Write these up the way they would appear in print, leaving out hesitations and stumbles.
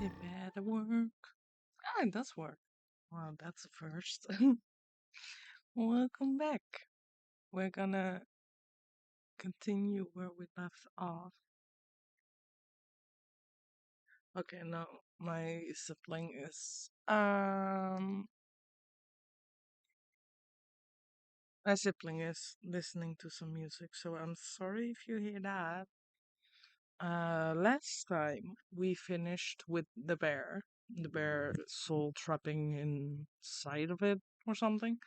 It better work. Ah, it does work. Well, that's a first. Welcome back. We're gonna continue where we left off. Okay, no, my sibling is listening to some music, so I'm sorry if you hear that. Last time we finished with the bear soul trapping inside of it or something.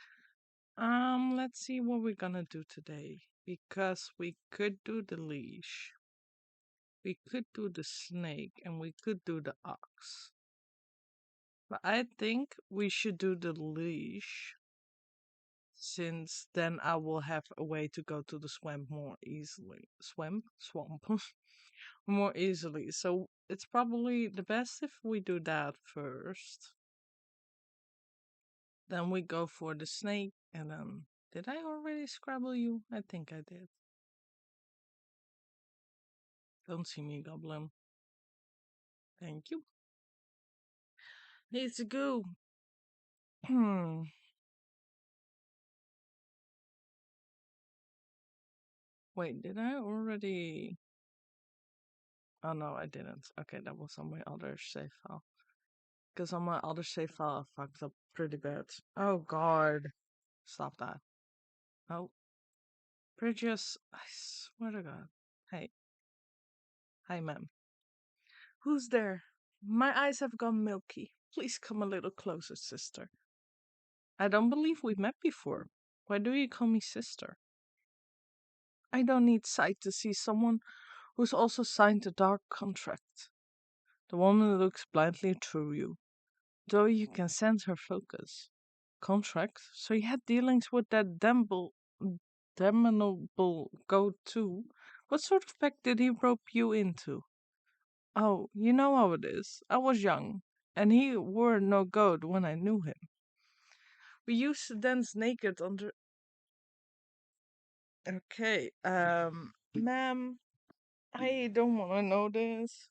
Let's see what we're gonna do today. Because we could do the leash, we could do the snake, and we could do the ox. But I think we should do the leash, since then I will have a way to go to the swamp more easily. Swamp? More easily. So it's probably the best if we do that first. Then we go for the snake, and then. Did I already scrabble you? I think I did. Don't see me, goblin. Thank you. Needs to go. Wait, did I already? Oh no, I didn't. Okay, that was on my other save file. Because on my other save file, I fucked up pretty bad. Oh god. Stop that. Oh, Bridges, I swear to god. Hey, hi, ma'am. Who's there? My eyes have gone milky. Please come a little closer, sister. I don't believe we met before. Why do you call me sister? I don't need sight to see someone who's also signed a dark contract. The woman looks blindly through you, though you can sense her focus. Contract? So you had dealings with that damnable goat too? What sort of pact did he rope you into? Oh, you know how it is. I was young, and he were no goat when I knew him. We used to dance naked under. Okay, ma'am, I don't want to know this.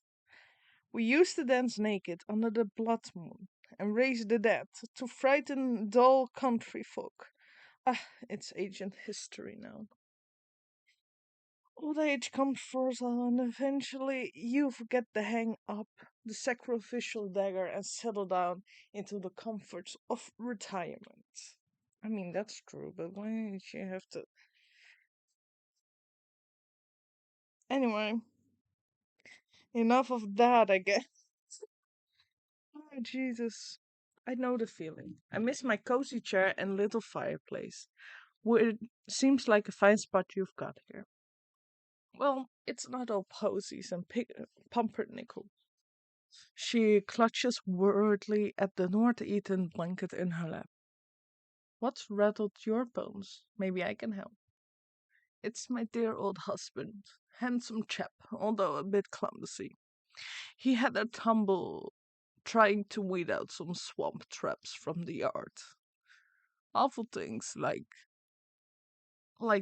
We used to dance naked under the blood moon and raise the dead to frighten dull country folk. Ah, it's ancient history now. Old age comes for us all, and eventually you forget the hang up, the sacrificial dagger, and settle down into the comforts of retirement. I mean, that's true, but why did you have to? Anyway, enough of that, I guess. Oh, Jesus. I know the feeling. I miss my cozy chair and little fireplace. It seems like a fine spot you've got here. Well, it's not all posies and pumpernickel. She clutches worriedly at the North-Eaton blanket in her lap. What's rattled your bones? Maybe I can help. It's my dear old husband. Handsome chap, although a bit clumsy. He had a tumble trying to weed out some swamp traps from the yard. Awful things like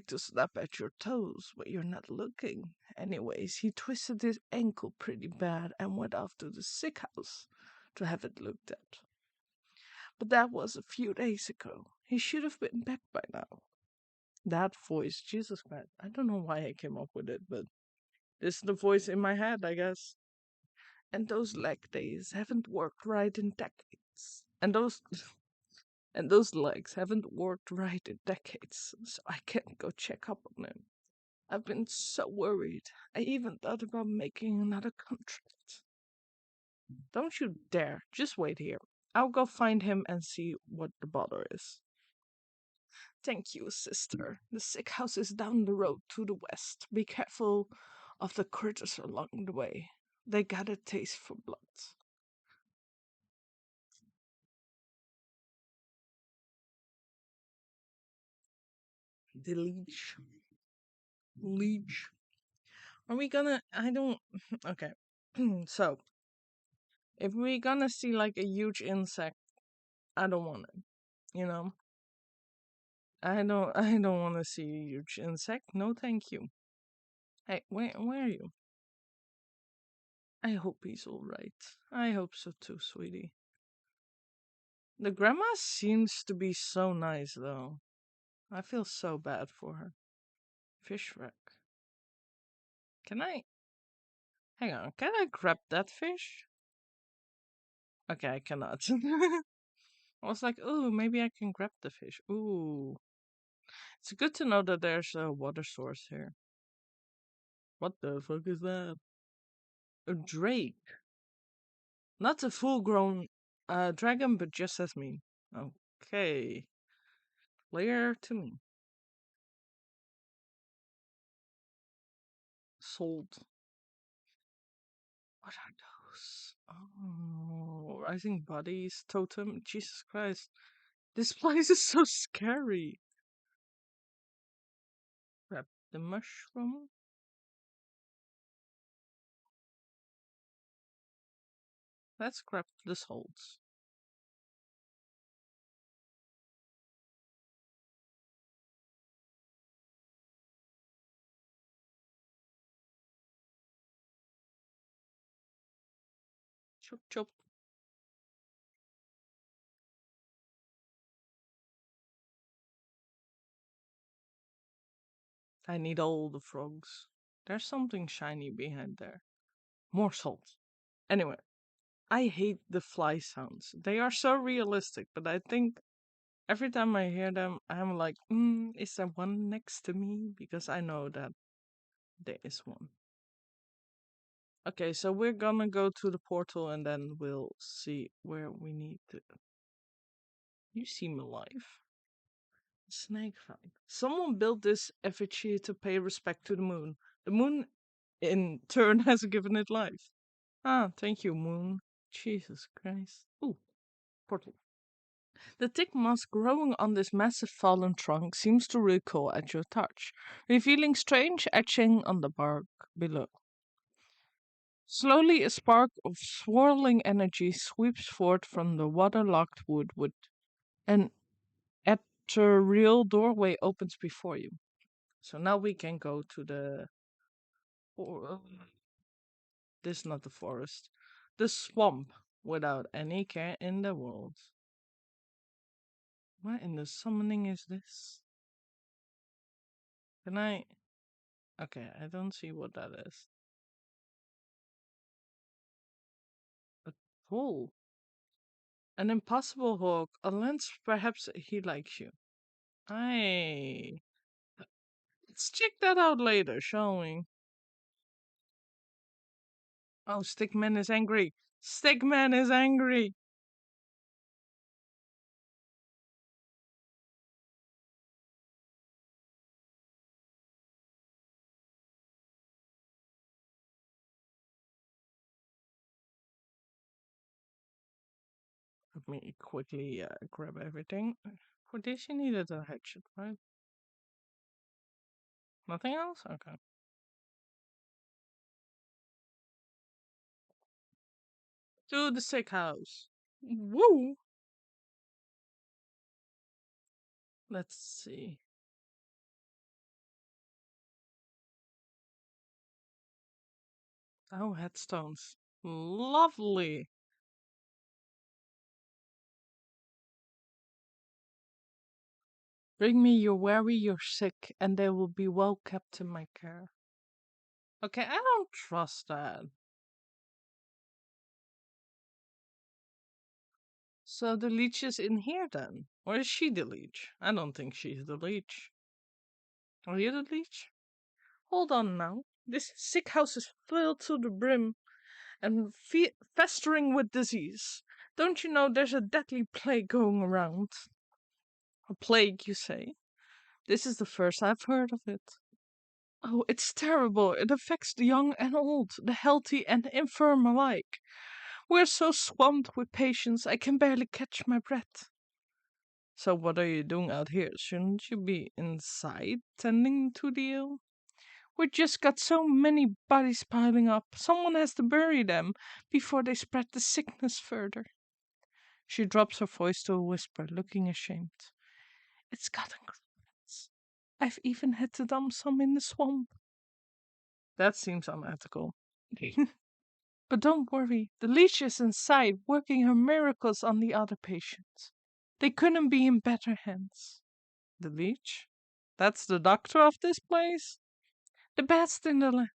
to snap at your toes when you're not looking. Anyways, he twisted his ankle pretty bad and went off to the sick house to have it looked at. But that was a few days ago. He should have been back by now. That voice, Jesus Christ. I don't know why I came up with it, but This is the voice in my head, I guess. And those leg days haven't worked right in decades. And those legs haven't worked right in decades, so I can't go check up on them. I've been so worried. I even thought about making another contract. Don't you dare. Just wait here. I'll go find him and see what the bother is. Thank you, sister. The sick house is down the road to the west. Be careful of the critters along the way. They got a taste for blood. The leech. Leech. Are we gonna. I don't. Okay. So, if we're gonna see like a huge insect, I don't want it. You know? I don't want to see a huge insect. No, thank you. Hey, where are you? I hope he's all right. I hope so too, sweetie. The grandma seems to be so nice, though. I feel so bad for her. Fish wreck. Can I? Hang on. Can I grab that fish? Okay, I cannot. I was like, ooh, maybe I can grab the fish. Ooh. It's good to know that there's a water source here. What the fuck is that? A drake. Not a full grown dragon, but just as me. Okay. Clear to me. Sold. What are those? Oh, rising bodies, totem. Jesus Christ. This place is so scary. Grab the mushroom. Let's grab the souls. Chop chop. I need all the frogs. There's something shiny behind there. More salt. Anyway, I hate the fly sounds. They are so realistic, but I think every time I hear them, I'm like, is there one next to me? Because I know that there is one. Okay, so we're gonna go to the portal and then we'll see where we need to. You seem alive. Snake fight. Someone built this effigy to pay respect to the moon. The moon, in turn, has given it life. Ah, thank you, moon. Jesus Christ. Ooh, portal. The thick moss growing on this massive fallen trunk seems to recoil at your touch, revealing strange etching on the bark below. Slowly, a spark of swirling energy sweeps forth from the waterlogged wood, and ethereal doorway opens before you. So now we can go to the. This is not the forest. The swamp, without any care in the world. What in the summoning is this? Can I. Okay, I don't see what that is. A troll. An impossible hawk. Unless perhaps he likes you. I. Let's check that out later, shall we? Oh, Stickman is angry. Stickman is angry. Let me quickly grab everything. For this, you needed a hatchet, right? Nothing else? Okay. To the sick house. Woo! Let's see. Oh, headstones. Lovely. Bring me your weary, your sick, and they will be well kept in my care. Okay, I don't trust that. So the leech is in here then? Or is she the leech? I don't think she's the leech. Are you the leech? Hold on now. This sick house is filled to the brim and festering with disease. Don't you know there's a deadly plague going around? A plague, you say? This is the first I've heard of it. Oh, it's terrible. It affects the young and old, the healthy and infirm alike. We're so swamped with patients, I can barely catch my breath. So, what are you doing out here? Shouldn't you be inside tending to the ill? We just got so many bodies piling up. Someone has to bury them before they spread the sickness further. She drops her voice to a whisper, looking ashamed. It's gotten gross. I've even had to dump some in the swamp. That seems unethical. But don't worry, the leech is inside, working her miracles on the other patients. They couldn't be in better hands. The leech? That's the doctor of this place? The best in the land.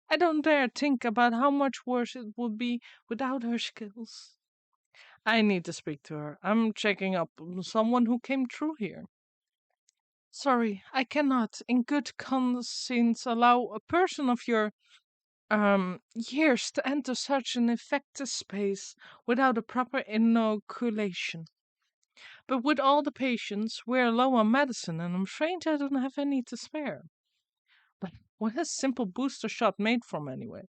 I don't dare think about how much worse it would be without her skills. I need to speak to her. I'm checking up on someone who came through here. Sorry, I cannot, in good conscience, allow a person of your years to enter such an infected space without a proper inoculation. But with all the patients, we're low on medicine, and I'm afraid I don't have any to spare. But what is simple booster shot made from anyway?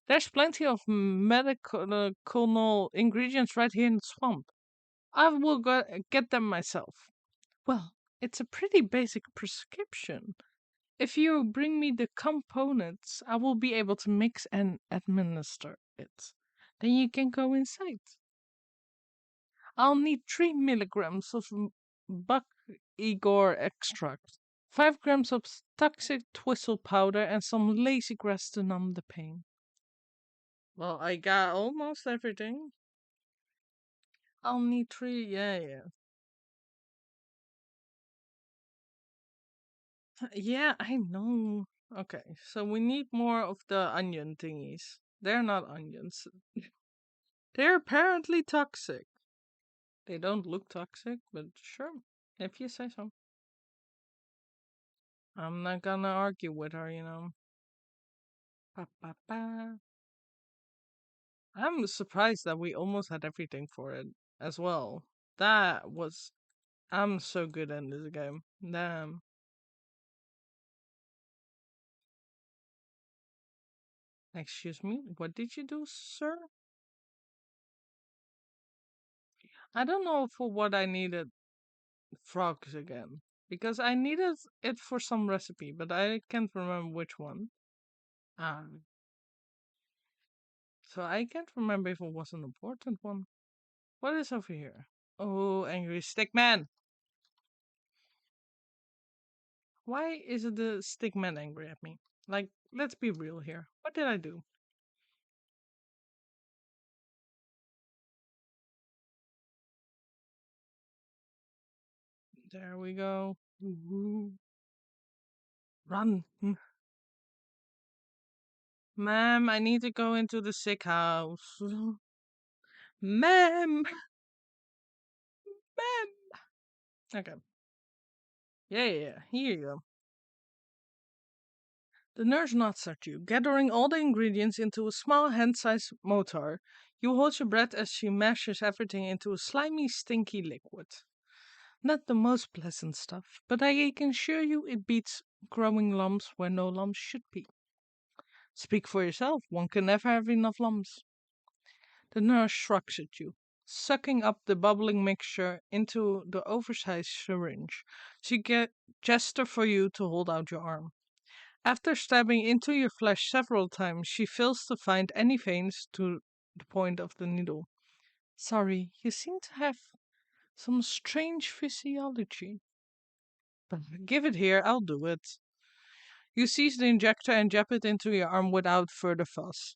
There's plenty of medicinal ingredients right here in the swamp. I will get them myself. Well, it's a pretty basic prescription. If you bring me the components, I will be able to mix and administer it. Then you can go inside. I'll need 3 milligrams of buck Igor extract, 5 grams of toxic twistle powder, and some lazy grass to numb the pain. Well, I got almost everything. I'll need 3, yeah. Yeah, I know. Okay, so we need more of the onion thingies. They're not onions. They're apparently toxic. They don't look toxic, but sure, if you say so. I'm not gonna argue with her, you know. Ba, ba, ba. I'm surprised that we almost had everything for it as well. That was. I'm so good at this game. Damn. Excuse me, what did you do, sir? I don't know for what I needed frogs again. Because I needed it for some recipe, but I can't remember which one. Um, so I can't remember if it was an important one. What is over here? Oh, angry stick man! Why is the stick man angry at me? Like, let's be real here. What did I do? There we go. Woo-hoo. Run! Ma'am, I need to go into the sick house. Ma'am! Ma'am! Okay. Yeah. Here you go. The nurse nods at you, gathering all the ingredients into a small hand-sized mortar. You hold your breath as she mashes everything into a slimy, stinky liquid. Not the most pleasant stuff, but I can assure you it beats growing lumps where no lumps should be. Speak for yourself, one can never have enough lumps. The nurse shrugs at you, sucking up the bubbling mixture into the oversized syringe. She gesture for you to hold out your arm. After stabbing into your flesh several times, she fails to find any veins to the point of the needle. Sorry, you seem to have some strange physiology. But give it here, I'll do it. You seize the injector and jab it into your arm without further fuss.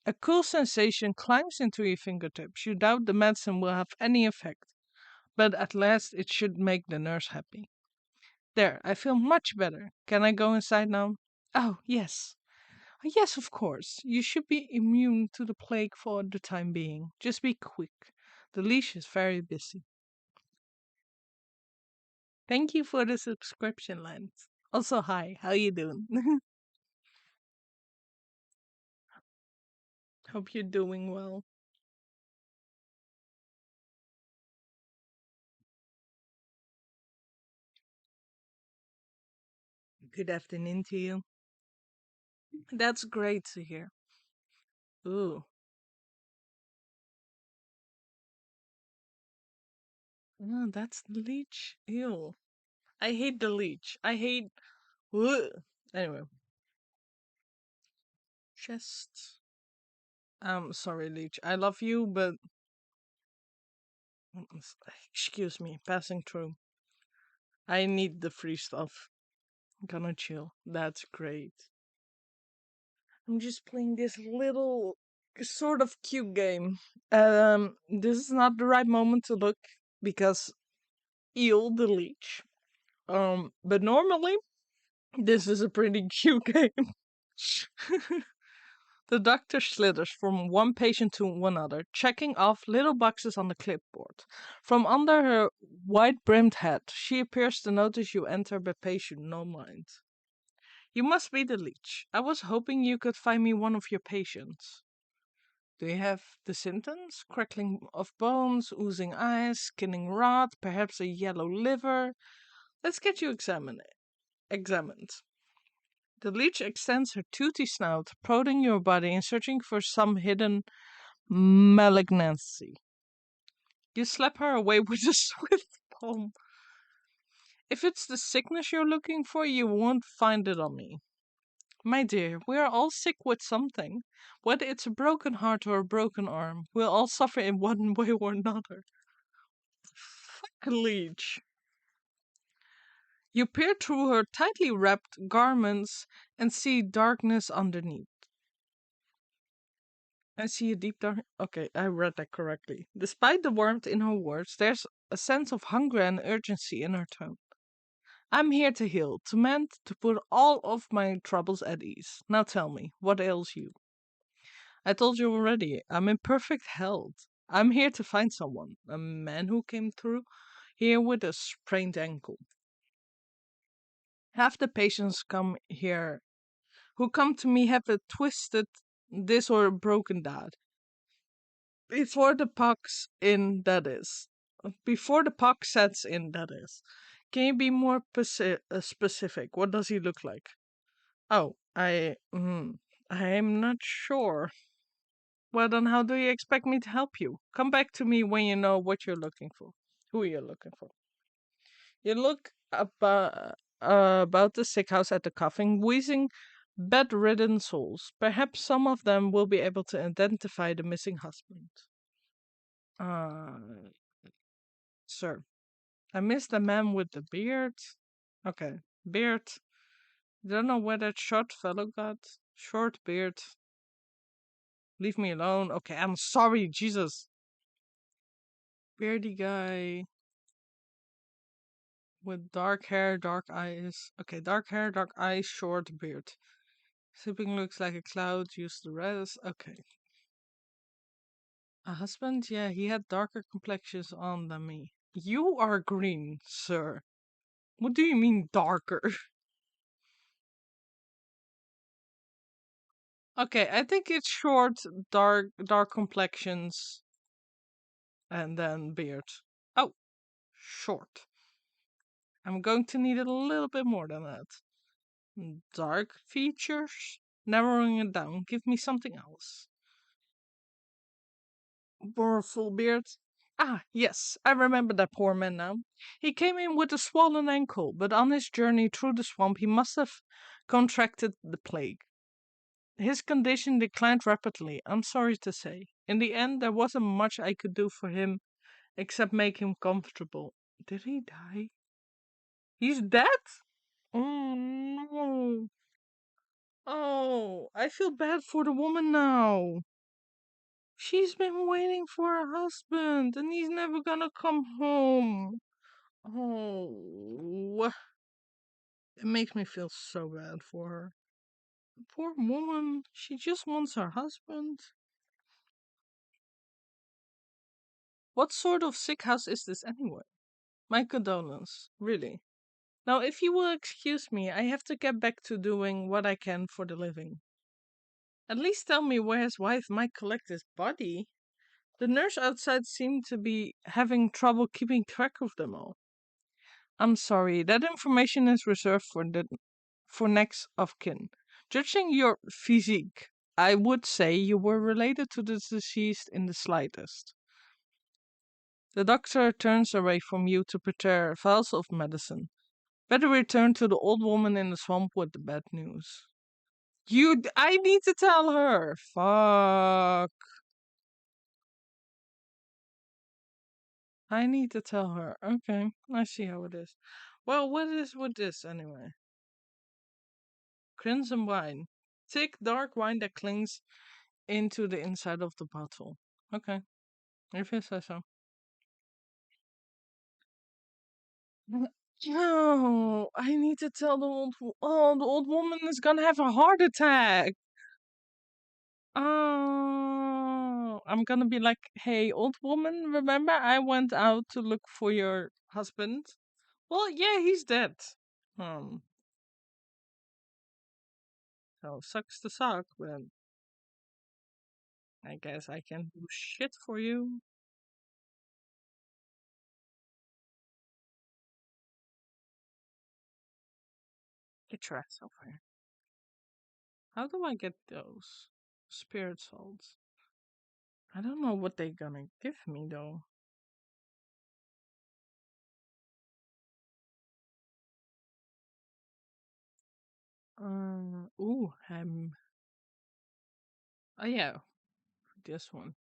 A cool sensation climbs into your fingertips. You doubt the medicine will have any effect, but at last it should make the nurse happy. There, I feel much better. Can I go inside now? Oh, yes. Yes, of course. You should be immune to the plague for the time being. Just be quick. The leash is very busy. Thank you for the subscription, Lance. Also, hi. How you doing? Hope you're doing well. Good afternoon to you. That's great to hear. Ooh. Oh, that's the leech. Ew. I hate the leech. I hate. Ugh. Anyway, just. Sorry, leech. I love you, but. Excuse me, passing through. I need the free stuff. Gonna chill. That's great. I'm just playing this little sort of cute game. This is not the right moment to look because eel the leech. But normally this is a pretty cute game. The doctor slithers from one patient to another, checking off little boxes on the clipboard. From under her wide brimmed hat, she appears to notice you enter but pays you no mind. You must be the leech. I was hoping you could find me one of your patients. Do you have the symptoms? Crackling of bones, oozing eyes, skinning rot, perhaps a yellow liver? Let's get you examined. The leech extends her toothy snout, prodding your body and searching for some hidden malignancy. You slap her away with a swift palm. If it's the sickness you're looking for, you won't find it on me. My dear, we are all sick with something. Whether it's a broken heart or a broken arm, we'll all suffer in one way or another. Fuck leech. You peer through her tightly wrapped garments and see darkness underneath. I see a deep dark. Okay, I read that correctly. Despite the warmth in her words, there's a sense of hunger and urgency in her tone. I'm here to heal, to mend, to put all of my troubles at ease. Now tell me, what ails you? I told you already, I'm in perfect health. I'm here to find someone. A man who came through here with a sprained ankle. Half the patients come here who come to me have a twisted this or a broken that. Before the pox in, that is. Before the pox sets in, that is. Can you be more specific? What does he look like? Oh, I'm not sure. Well, then how do you expect me to help you? Come back to me when you know what you're looking for. Who you're looking for. You look about the sick house at the coughing, wheezing, bedridden souls. Perhaps some of them will be able to identify the missing husband. Uh, sir, I missed the man with the beard. Okay, beard. Don't know where that short fellow got. Short beard. Leave me alone. Okay, I'm sorry, Jesus. Beardy guy with dark hair, dark eyes. Okay, dark hair, dark eyes, short beard. Sleeping looks like a cloud, use the rest. Okay. A husband? Yeah, he had darker complexions on than me. You are green, sir. What do you mean darker? Okay, I think it's short, dark complexions, and then beard. Oh, short. I'm going to need it a little bit more than that. Dark features? Narrowing it down. Give me something else. More full beard? Ah, yes, I remember that poor man now. He came in with a swollen ankle, but on his journey through the swamp he must have contracted the plague. His condition declined rapidly, I'm sorry to say. In the end, there wasn't much I could do for him except make him comfortable. Did he die? He's dead? Oh no. Oh, I feel bad for the woman now. She's been waiting for her husband and he's never gonna come home. Oh, it makes me feel so bad for her. Poor woman. She just wants her husband. What sort of sick house is this anyway? My condolence, really. Now, if you will excuse me, I have to get back to doing what I can for the living. At least tell me where his wife might collect his body. The nurse outside seemed to be having trouble keeping track of them all. I'm sorry, that information is reserved for next of kin. Judging your physique, I would say you were related to the deceased in the slightest. The doctor turns away from you to prepare vials of medicine. Better return to the old woman in the swamp with the bad news. I need to tell her. Fuck. I need to tell her. Okay, I see how it is. Well, what is with this anyway? Crimson wine. Thick, dark wine that clings into the inside of the bottle. Okay, if you say so. No, I need to tell the old woman is gonna have a heart attack. Oh, I'm gonna be like, hey, old woman, remember I went out to look for your husband? Well, yeah, he's dead. Um, so sucks to suck, but I guess I can do shit for you. Get your ass over here. How do I get those spirit salts? I don't know what they're gonna give me though. Ooh, oh yeah, this one.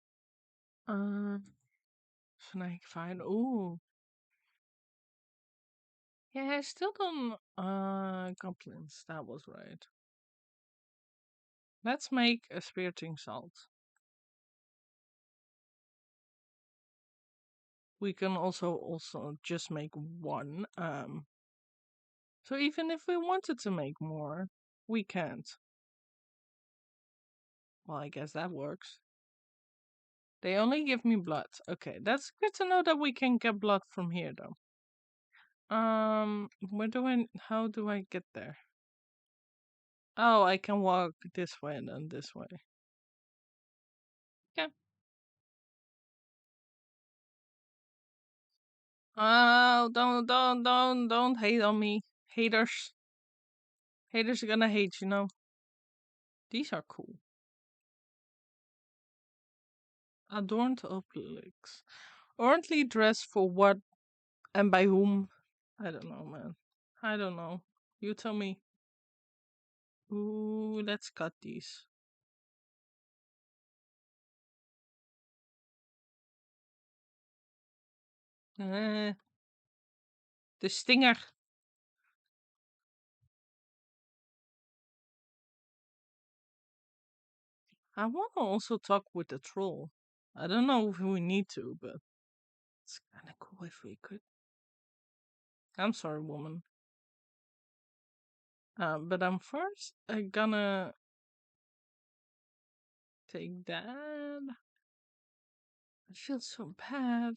Snake fine. Ooh, yeah, I still don't. Goblins. That was right. Let's make a spiriting salt. We can also just make one. So even if we wanted to make more, we can't. Well, I guess that works. They only give me blood. Okay, that's good to know that we can get blood from here, though. How do I get there? Oh, I can walk this way and then this way. Okay. Oh, don't hate on me. Haters. Haters are gonna hate, you know. These are cool. Adorned obelisks. Ornately dressed for what and by whom? I don't know, man. I don't know. You tell me. Ooh, let's cut these. Eh, the stinger. I want to also talk with the troll. I don't know if we need to, but it's kind of cool if we could. I'm sorry, woman. But I'm first gonna take that. I feel so bad.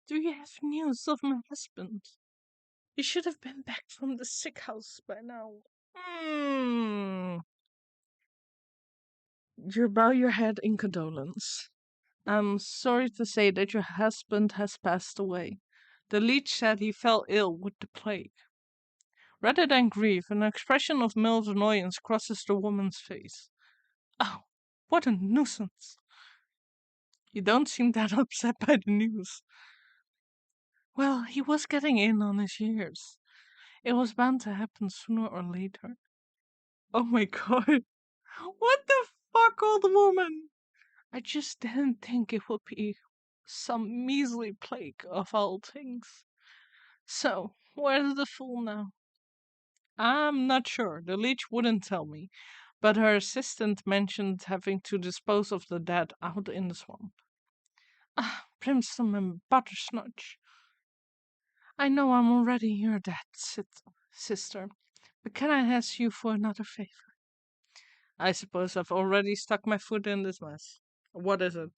Do you have news of my husband? You should have been back from the sick house by now. You bow your head in condolence. I'm sorry to say that your husband has passed away. The leech said he fell ill with the plague. Rather than grief, an expression of mild annoyance crosses the woman's face. Oh, what a nuisance! You don't seem that upset by the news. Well, he was getting in on his years. It was bound to happen sooner or later. Oh my god. What the fuck, old woman? I just didn't think it would be some measly plague of all things. So, where's the fool now? I'm not sure. The leech wouldn't tell me, but her assistant mentioned having to dispose of the dead out in the swamp. Ah, brimstone and buttersnotch. I know I'm already your dead sister, But can I ask you for another favor? I suppose I've already stuck my foot in this mess. What is it?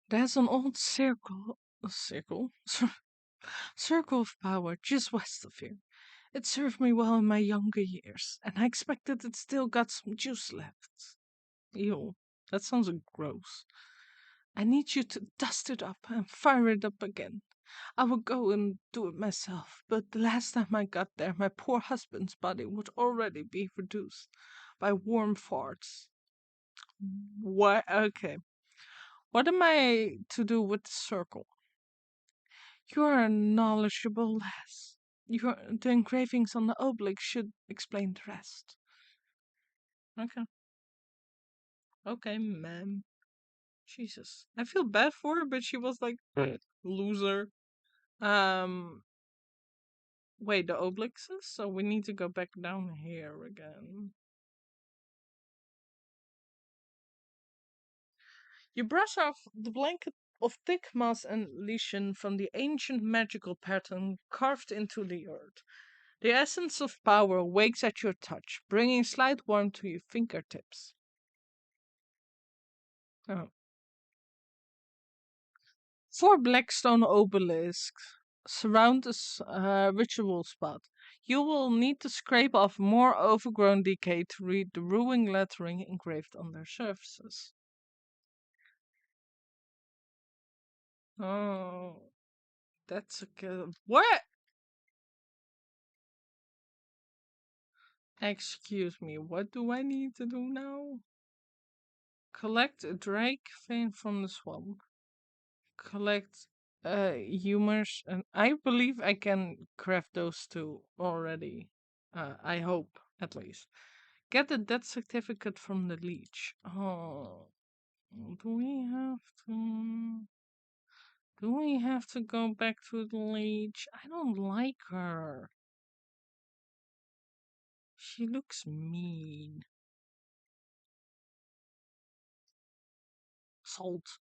There's an old circle of power just west of here. It served me well in my younger years, and I expected it still got some juice left. Ew, that sounds gross. I need you to dust it up and fire it up again. I would go and do it myself, but the last time I got there, my poor husband's body would already be reduced by warm farts. What? Okay. What am I to do with the circle? You are a knowledgeable lass. The engravings on the obelisk should explain the rest. Okay. Okay, ma'am. Jesus. I feel bad for her, but she was like, loser. Um, Wait, the obelisks? So we need to go back down here again. You brush off the blanket of thick moss and lichen from the ancient magical pattern carved into the earth. The essence of power wakes at your touch, bringing slight warmth to your fingertips. Oh. 4 blackstone obelisks surround this ritual spot. You will need to scrape off more overgrown decay to read the ruined lettering engraved on their surfaces. Oh, that's a good. What? Excuse me, what do I need to do now? Collect a drake vein from the swamp. Collect humors, and I believe I can craft those two already. I hope, at least. Get the death certificate from the leech. Oh, do we have to? Do we have to go back to the leech? I don't like her. She looks mean. Salt.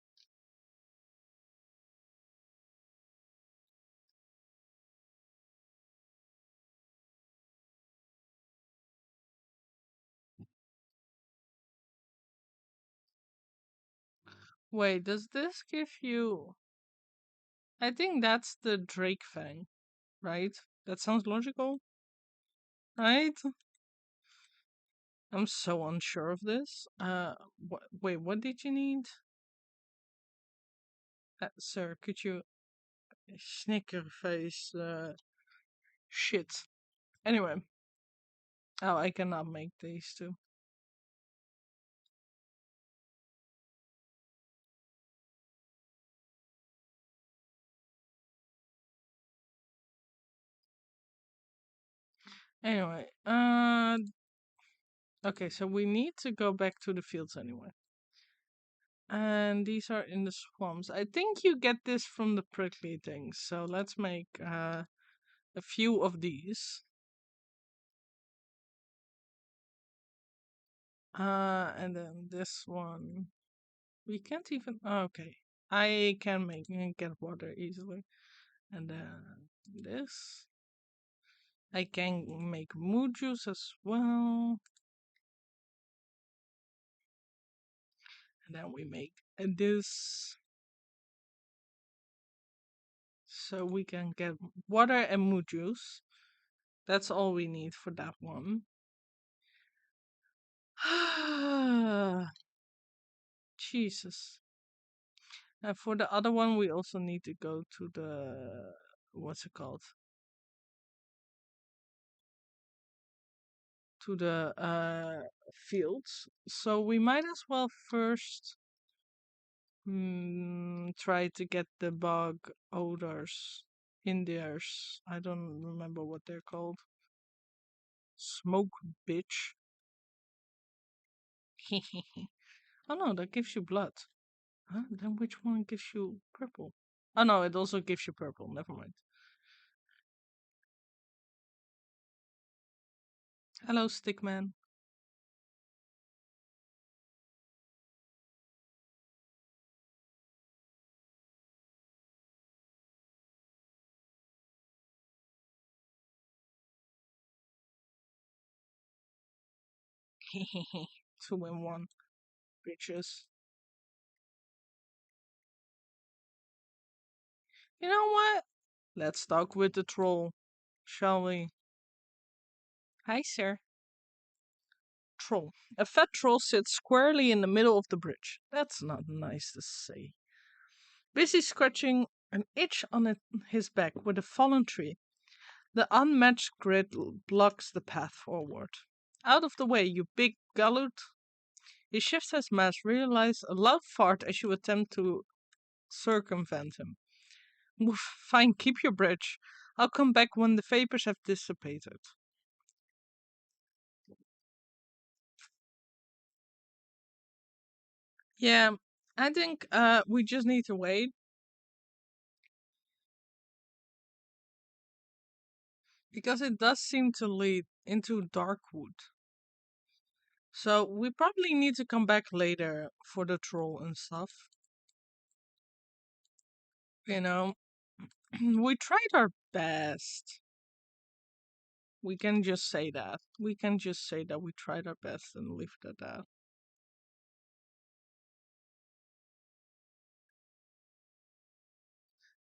Wait, does this give you? I think that's the Drake Fang, right? That sounds logical, right? I'm so unsure of this. Wait, what did you need? Sir, could you snickerface shit? Anyway, oh, I cannot make these two. Anyway, okay, so we need to go back to the fields anyway. And these are in the swamps. I think you get this from the prickly things. So let's make a few of these. And then this one. We can't even. Oh, okay. I can get water easily. And then this. I can make mood juice as well. And then we make this. So we can get water and mood juice. That's all we need for that one. Jesus. And for the other one, we also need to go to the. What's it called? To the fields. So we might as well first try to get the bug odors in theirs. I don't remember what they're called. Smoke bitch. Oh no, that gives you blood. Huh? Then which one gives you purple? Oh no, it also gives you purple. Never mind. Hello, Stickman. Two in one, bitches. You know what? Let's talk with the troll, shall we? Hi, sir. Troll. A fat troll sits squarely in the middle of the bridge. That's not nice to say. Busy scratching an itch on his back with a fallen tree. The unmatched grit blocks the path forward. Out of the way, you big galoot. He shifts his mass, realize a loud fart as you attempt to circumvent him. Woof, fine, keep your bridge. I'll come back when the vapors have dissipated. Yeah, I think we just need to wait because it does seem to lead into Darkwood. So we probably need to come back later for the troll and stuff. You know, we tried our best. We can just say that. We can just say that we tried our best and leave it at that.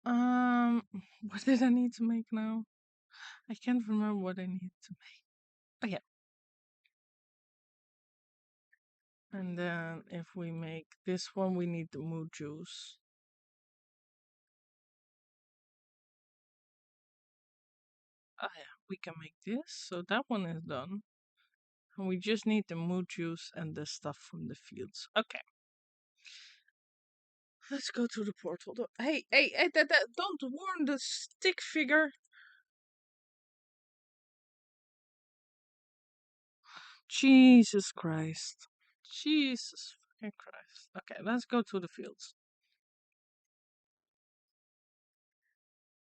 Um, what did I need to make now? I can't remember what I need to make. Oh yeah, and then if we make this one, we need the mood juice. Oh yeah, we can make this. So that one is done. And we just need the mood juice and the stuff from the fields. Okay. Let's go to the portal. Hey, don't warn the stick figure. Jesus Christ. Jesus fucking Christ. Okay, let's go to the fields.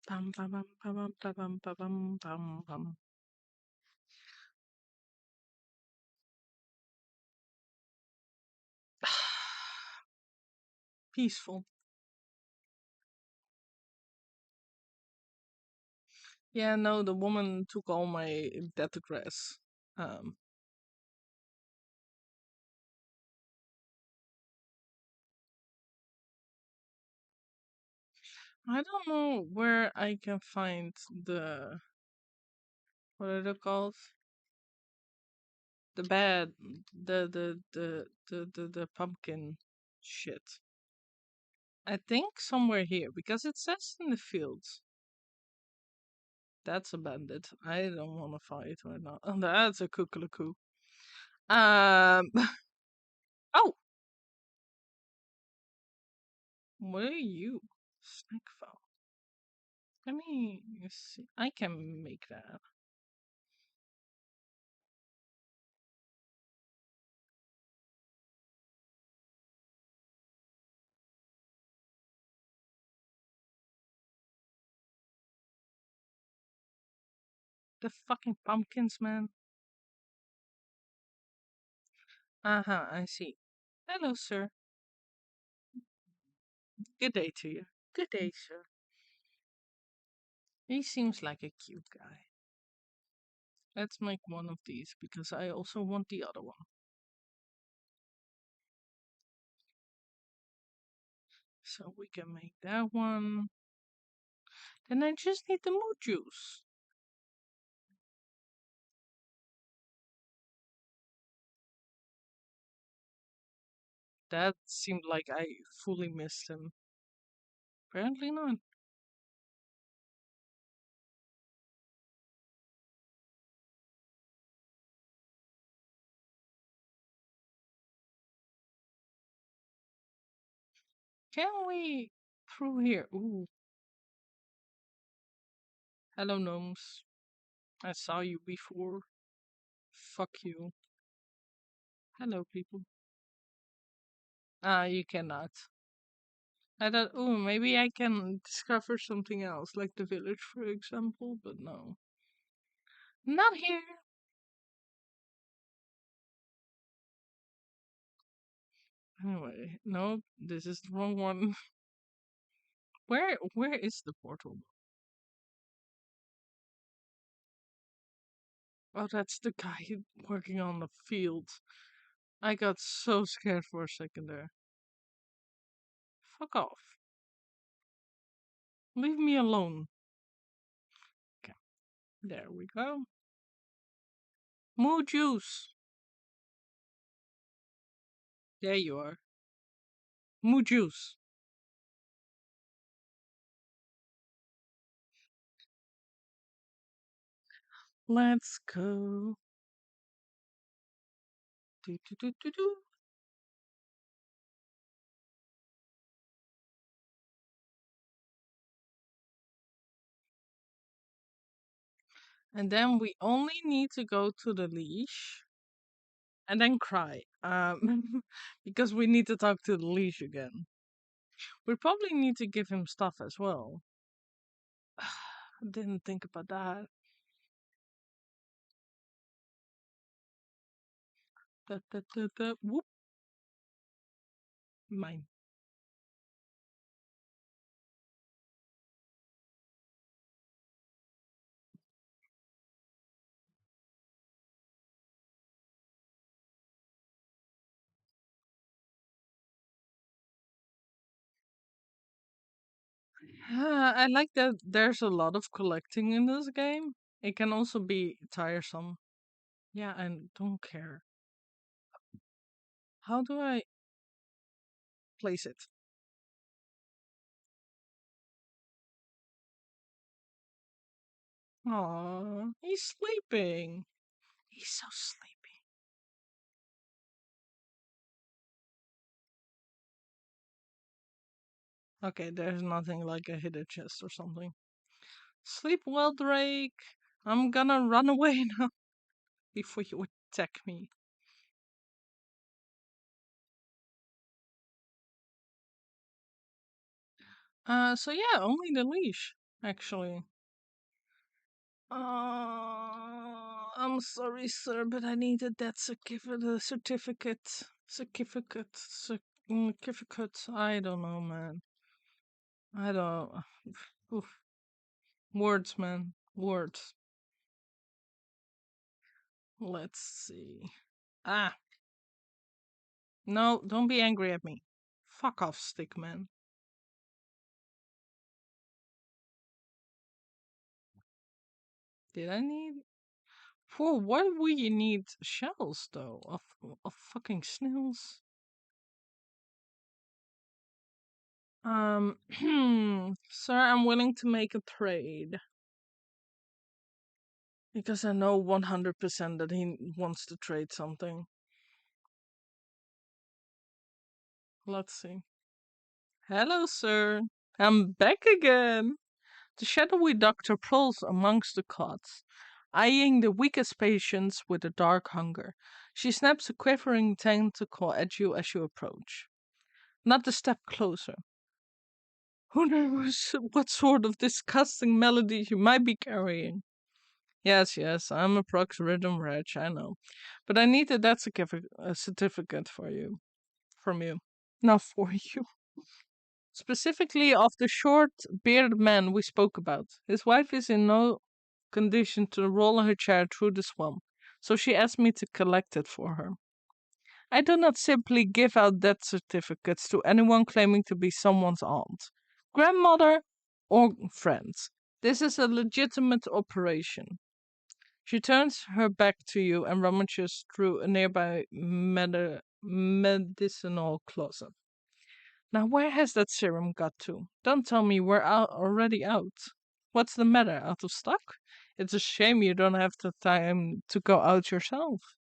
Pam pam pam pam pam pam pam pam pam pam. Peaceful. Yeah, no, the woman took all my dead grass. Um, I don't know where I can find the what are they called? The bad, the pumpkin shit. I think somewhere here because it says in the fields. That's a bandit. I don't want to fight right now. Oh, that's a cuckoo. Um. Oh, what are you? Snackfowl. Let me see. I can make that. The fucking pumpkins, man. Uh-huh, I see. Hello, sir. Good day to you. Good day, sir. He seems like a cute guy. Let's make one of these because I also want the other one. So we can make that one. Then I just need the mood juice. That seemed like I fully missed him. Apparently not. Can we through here? Ooh. Hello, gnomes. I saw you before. Fuck you. Hello, people. Ah, you cannot. I thought, oh, maybe I can discover something else, like the village, for example, but no. Not here. Anyway, no, this is the wrong one. Where is the portal? Oh, that's the guy working on the field. I got so scared for a second there. Fuck off. Leave me alone. Okay, there we go. Moo juice. There you are. Moo juice. Let's go. Do, do, do, do, do. And then we only need to go to the leash and then cry. Because we need to talk to the leash again. We probably need to give him stuff as well. Didn't think about that. Whoop. Mine. I like that there's a lot of collecting in this game. It can also be tiresome. Yeah, I don't care. How do I place it? Aw, he's sleeping. He's so sleepy. Okay, there's nothing like a hidden chest or something. Sleep well, Drake. I'm gonna run away now before you attack me. So yeah, only the leash, actually. I'm sorry, sir, but I need a death certificate. Certificate. I don't know, man. I don't. Oof. Words, man. Words. Let's see. Ah, no, don't be angry at me. Fuck off, Stickman. Did I need? For what would you need shells, though? Of fucking snails? Sir, I'm willing to make a trade. Because I know 100% that he wants to trade something. Let's see. Hello, sir. I'm back again. The shadowy doctor prowls amongst the cots, eyeing the weakest patients with a dark hunger. She snaps a quivering tentacle at you as you approach. Not a step closer. Who knows what sort of disgusting melody you might be carrying? Yes, I'm a prox rhythm wretch, I know. But I need a death certificate for you. From you. Not for you. Specifically of the short bearded man we spoke about. His wife is in no condition to roll her chair through the swamp, so she asked me to collect it for her. I do not simply give out death certificates to anyone claiming to be someone's aunt, grandmother, or friends. This is a legitimate operation. She turns her back to you and rummages through a nearby medicinal closet. Now, where has that serum got to? Don't tell me we're already out. What's the matter? Out of stock? It's a shame you don't have the time to go out yourself.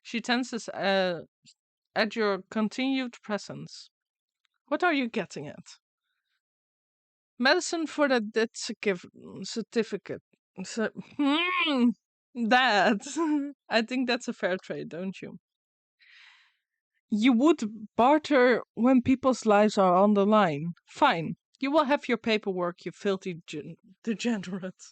She tenses at your continued presence. What are you getting at? Medicine for the death certificate. That. I think that's a fair trade, don't you? You would barter when people's lives are on the line. Fine. You will have your paperwork, you filthy degenerate.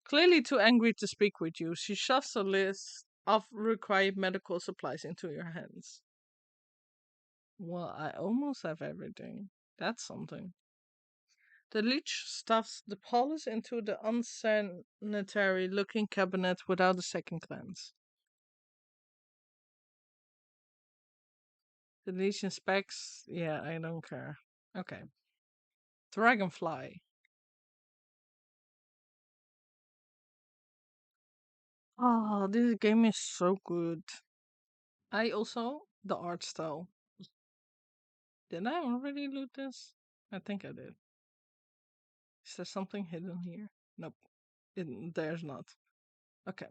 Clearly too angry to speak with you, she shoves a list of required medical supplies into your hands. Well, I almost have everything. That's something. The leech stuffs the polish into the unsanitary looking cabinet without a second glance. The leech inspects. Yeah, I don't care. Okay. Dragonfly. Oh, this game is so good. I also. The art style. Did I already loot this? I think I did. Is there something hidden here? Nope. There's not. Okay.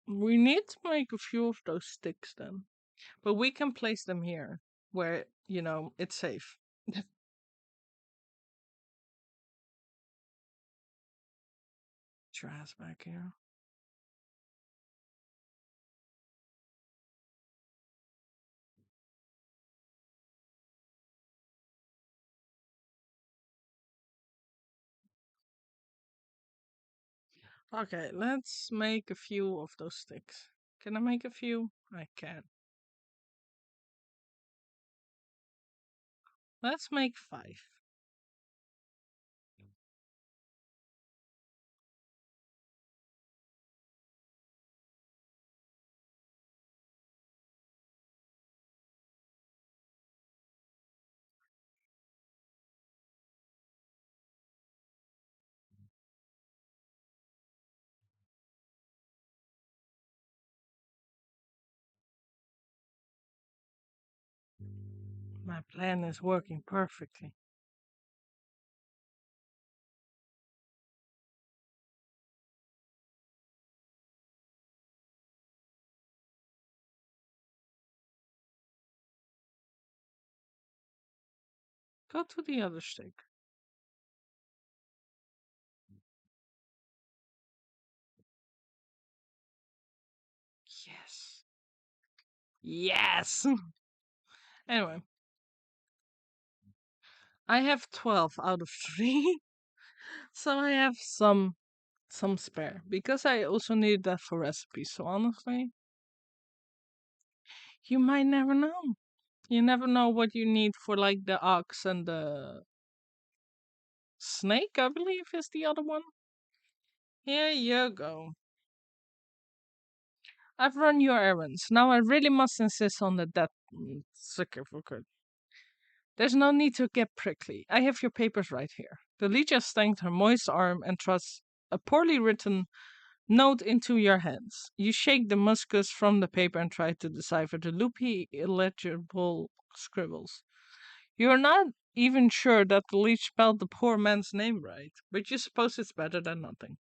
We need to make a few of those sticks then. But we can place them here where, it's safe. Trash back here. Okay, let's make a few of those sticks. Can I make a few? I can. Let's make 5. My plan is working perfectly. Go to the other stick. Yes. Yes! Anyway, I have 12 out of 3. So I have some spare. Because I also need that for recipes. So honestly, you might never know. You never know what you need for like the ox and the snake, I believe is the other one. Here you go. I've run your errands. Now I really must insist on the death certificate. There's no need to get prickly. I have your papers right here. The leech has stanked her moist arm and thrusts a poorly written note into your hands. You shake the muscus from the paper and try to decipher the loopy, illegible scribbles. You're not even sure that the leech spelled the poor man's name right, but you suppose it's better than nothing.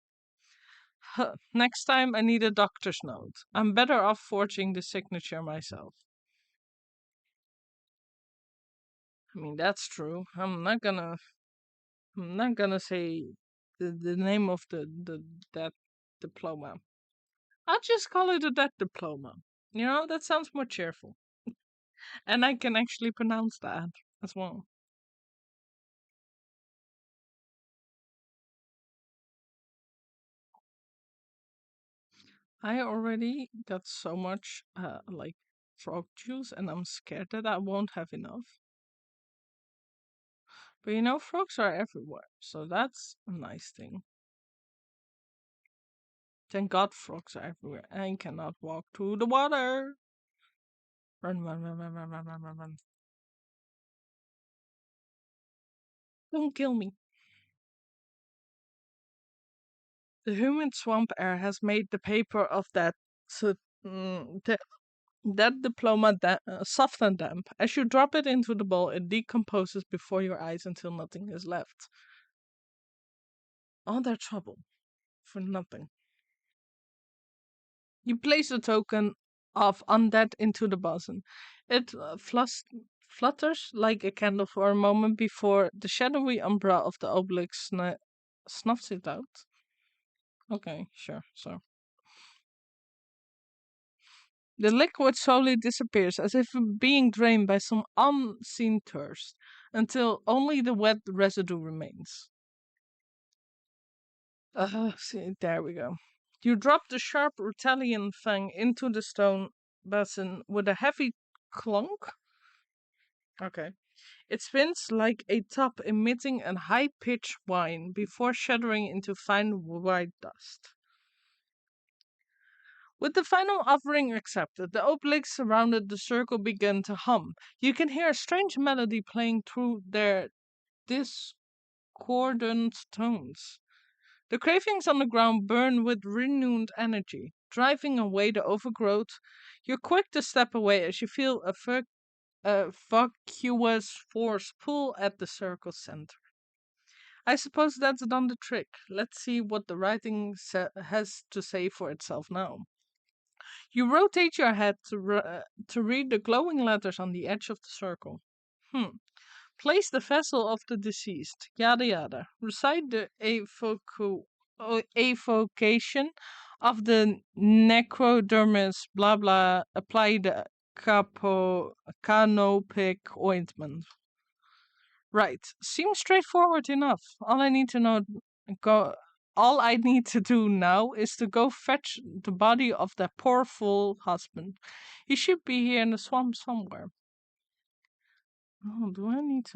Huh. Next time I need a doctor's note. I'm better off forging the signature myself. I mean, that's true. I'm not gonna say the name of the that diploma. I'll just call it a death diploma. That sounds more cheerful. And I can actually pronounce that as well. I already got so much like frog juice and I'm scared that I won't have enough. But frogs are everywhere, so that's a nice thing. Thank God frogs are everywhere. I cannot walk through the water. Run, run, run, run, run, run, run, run, run. Don't kill me. The humid swamp air has made the paper of so, that diploma soft and damp. As you drop it into the bowl, it decomposes before your eyes until nothing is left. All that trouble for nothing. You place the token of undead into the basin. It flutters like a candle for a moment before the shadowy umbra of the obelisk snuffs it out. Okay, sure, so. The liquid slowly disappears as if being drained by some unseen thirst, until only the wet residue remains. See, there we go. You drop the sharp Rutalian fang into the stone basin with a heavy clunk. Okay. It spins like a top emitting a high pitched whine before shuddering into fine white dust. With the final offering accepted, the obelisks surrounded the circle began to hum. You can hear a strange melody playing through their discordant tones. The cravings on the ground burn with renewed energy, driving away the overgrowth. You're quick to step away as you feel a vacuous force pull at the circle's center. I suppose that's done the trick. Let's see what the writing has to say for itself now. You rotate your head to read the glowing letters on the edge of the circle. Hmm. Place the vessel of the deceased. Yada yada. Recite the evocation of the necrodermis. Blah blah. Apply the canopic ointment. Right. Seems straightforward enough. Go all I need to do now is to go fetch the body of that poor fool husband. He should be here in the swamp somewhere. Oh, do I need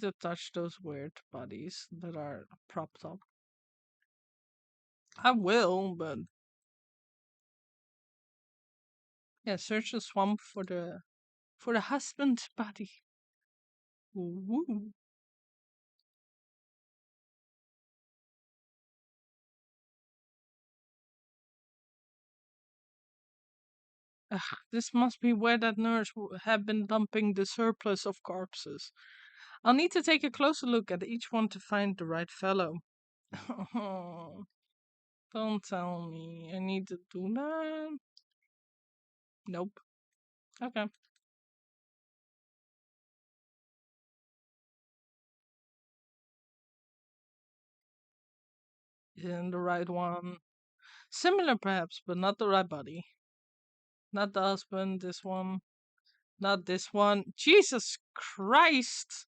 to touch those weird bodies that are propped up? I will, but yeah, search the swamp for the husband's body. Woo. Ugh, this must be where that nurse have been dumping the surplus of corpses. I'll need to take a closer look at each one to find the right fellow. Oh, don't tell me I need to do that. Nope. Okay. Isn't the right one. Similar perhaps, but not the right body. Not the husband, this one. Not this one. Jesus Christ!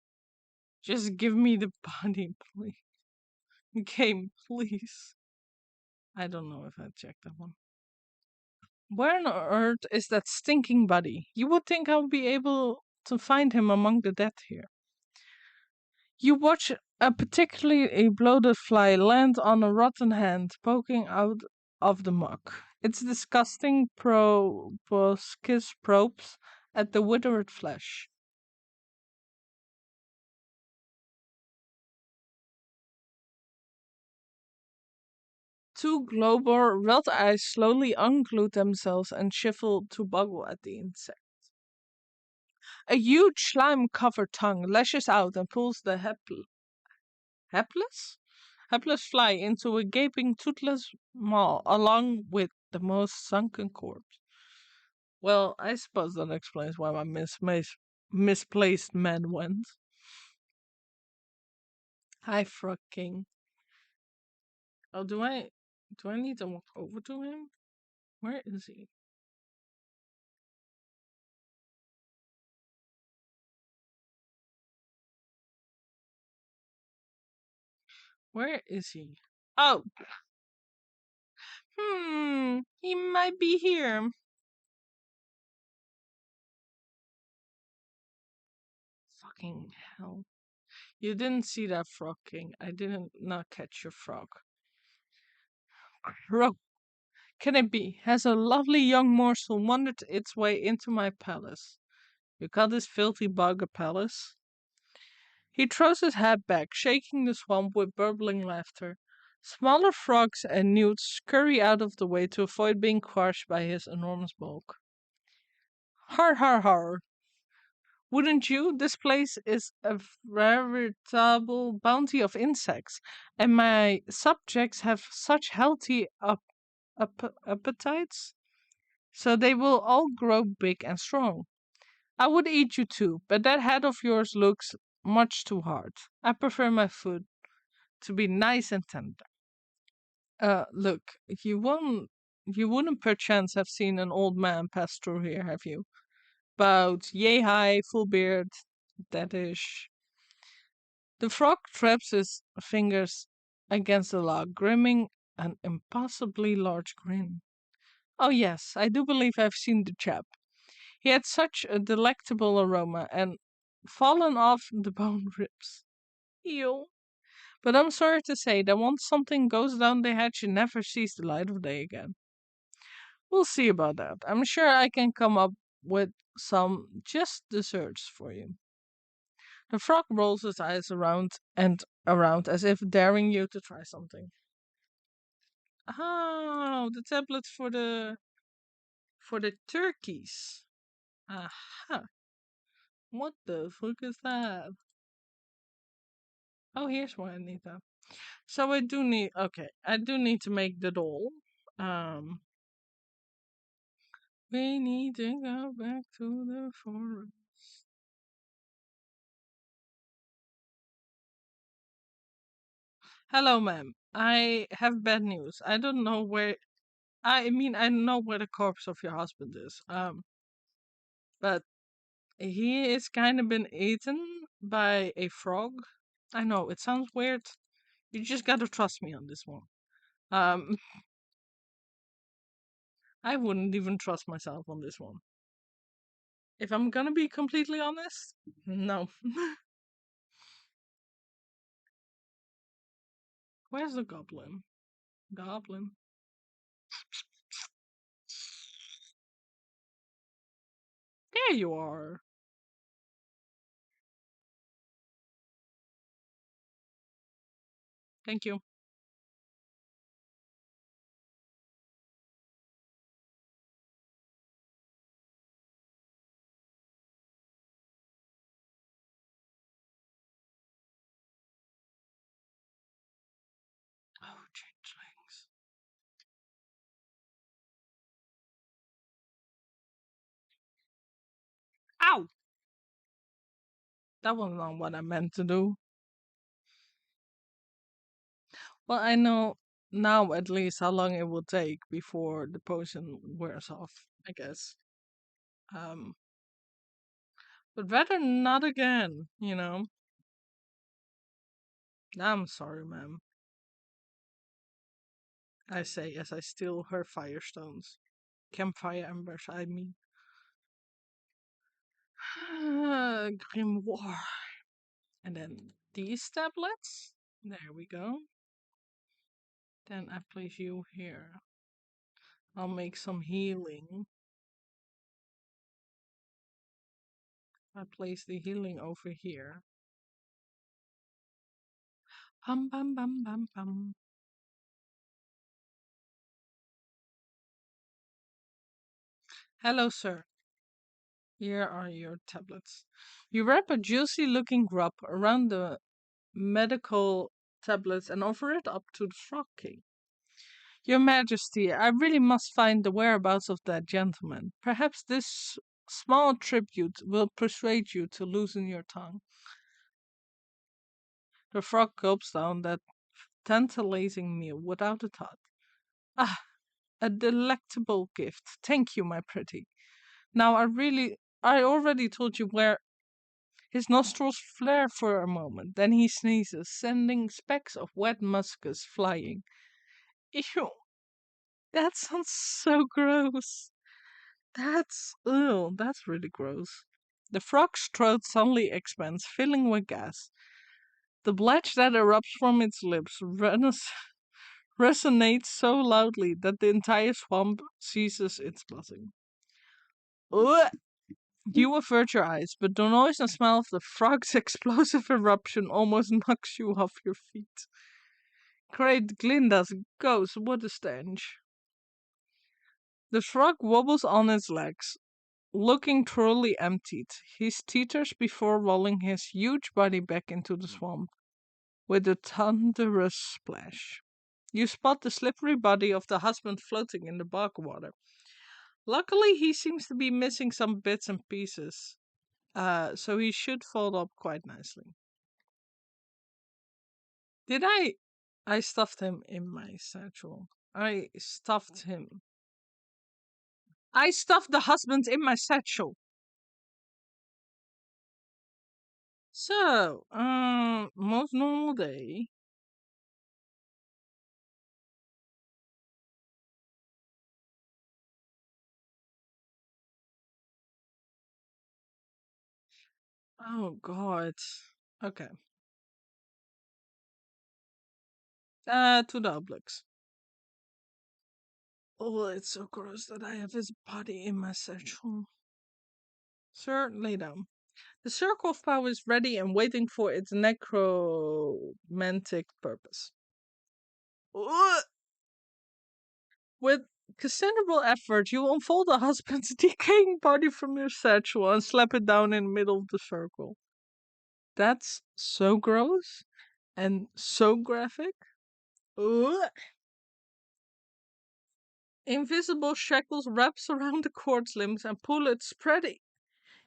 Just give me the body, please. Game, please. I don't know if I checked that one. Where on earth is that stinking body? You would think I would be able to find him among the dead here. You watch a particularly a bloated fly land on a rotten hand poking out of the muck. Its disgusting proboscis probes at the withered flesh. Two globor red eyes slowly unglued themselves and shivel to boggle at the insect. A huge slime-covered tongue lashes out and pulls the hapless? Hapless fly into a gaping toothless maw along with the most sunken corpse. Well, I suppose that explains why my misplaced man went. Hi, Frog King. Oh, do I need to walk over to him? Where is he? Where is he? Oh, he might be here. Fucking hell. You didn't see that frog, King. I didn't not catch your frog. Frog, can it be? Has a lovely young morsel wandered its way into my palace? You call this filthy bug a palace? He throws his head back, shaking the swamp with burbling laughter. Smaller frogs and newts scurry out of the way to avoid being crushed by his enormous bulk. Har har har! Wouldn't you? This place is a veritable bounty of insects, and my subjects have such healthy appetites, so they will all grow big and strong. I would eat you too, but that head of yours looks much too hard. I prefer my food to be nice and tender. Look, you wouldn't perchance have seen an old man pass through here, have you? About yay high, full beard, that is. The frog traps his fingers against the log, grinning an impossibly large grin. Oh yes, I do believe I've seen the chap. He had such a delectable aroma and fallen off the bone ribs. Ew. But I'm sorry to say that once something goes down the hatch, it never sees the light of day again. We'll see about that. I'm sure I can come up with some just desserts for you. The frog rolls his eyes around and around as if daring you to try something. Oh, the tablet for the turkeys. Aha. What the fuck is that? Oh, here's one, Anita. So I do need okay, I do need to make the doll. Um we need to go back to the forest. Hello, ma'am. I have bad news. I don't know where I mean I know where the corpse of your husband is. But he is kind of been eaten by a frog. I know it sounds weird. You just gotta trust me on this one. Um, I wouldn't even trust myself on this one. If I'm gonna be completely honest, no. Where's the goblin? Goblin. There you are. Thank you. Oh, changelings. Ow! That was not what I meant to do. Well, I know now at least how long it will take before the potion wears off, I guess. Um, but better not again, you know? I'm sorry, ma'am. I say as I steal her firestones. Campfire embers, I mean. Grimoire. And then these tablets. There we go. Then I place you here. I'll make some healing. I place the healing over here. Pum pum pum pum pum. Hello, sir. Here are your tablets. You wrap a juicy looking grub around the medical tablets and offer it up to the Frog King. Your Majesty, I really must find the whereabouts of that gentleman. Perhaps this small tribute will persuade you to loosen your tongue. The frog gulps down that tantalizing meal without a thought. Ah, a delectable gift. Thank you, my pretty. Now I already told you where. His nostrils flare for a moment, then he sneezes, sending specks of wet muscus flying. Ew, that sounds so gross. That's really gross. The frog's throat suddenly expands, filling with gas. The bletch that erupts from its lips resonates so loudly that the entire swamp ceases its buzzing. Ugh! You avert your eyes, but the noise and smell of the frog's explosive eruption almost knocks you off your feet. Great Glinda's ghost, what a stench. The frog wobbles on its legs, looking thoroughly emptied. He teeters before rolling his huge body back into the swamp with a thunderous splash. You spot the slippery body of the husband floating in the bog water. Luckily, he seems to be missing some bits and pieces, so he should fold up quite nicely. Did I? I stuffed him in my satchel. I stuffed him. I stuffed the husband in my satchel. So, most normal day. Oh god. Okay. To the obliques. Oh, it's so gross that I have his body in my satchel. Sir, lay down. The circle of power is ready and waiting for its necromantic purpose. Ugh! With considerable effort, you unfold the husband's decaying body from your satchel and slap it down in the middle of the circle. That's so gross and so graphic. Ugh. Invisible shackles wraps around the corpse limbs and pull it spread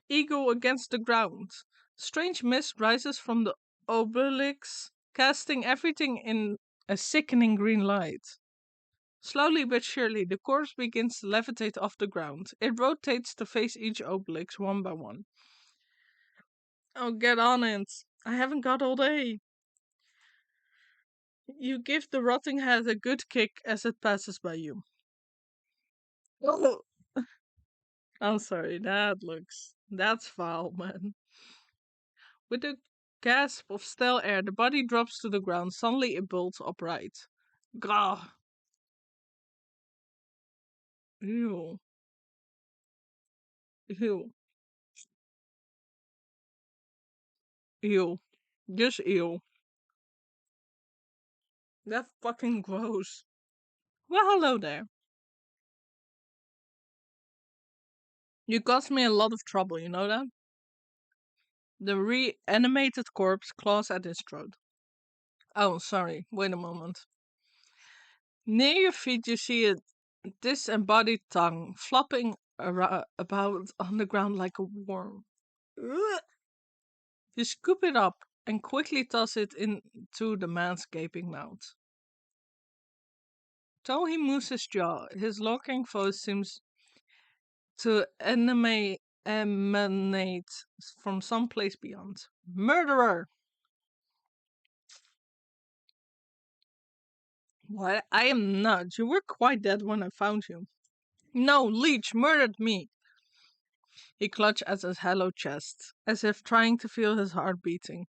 eagle against the ground. Strange mist rises from the obelix, casting everything in a sickening green light. Slowly but surely, the corpse begins to levitate off the ground. It rotates to face each obelix one by one. Oh, get on it. I haven't got all day. You give the rotting head a good kick as it passes by you. Oh, I'm sorry, that's foul, man. With a gasp of stale air, the body drops to the ground. Suddenly it bolts upright. Gah! Ew. Ew. Ew. Just ew. That's fucking gross. Well, hello there. You caused me a lot of trouble, you know that? The reanimated corpse claws at his throat. Oh, sorry. Wait a moment. Near your feet, you see a disembodied tongue flopping about on the ground like a worm. Ugh. You scoop it up and quickly toss it into the man's gaping mouth. Though he moves his jaw, his lurking voice seems to emanate from someplace beyond. Murderer! What? I am not. You were quite dead when I found you. No, Leech murdered me. He clutched at his hollow chest, as if trying to feel his heart beating.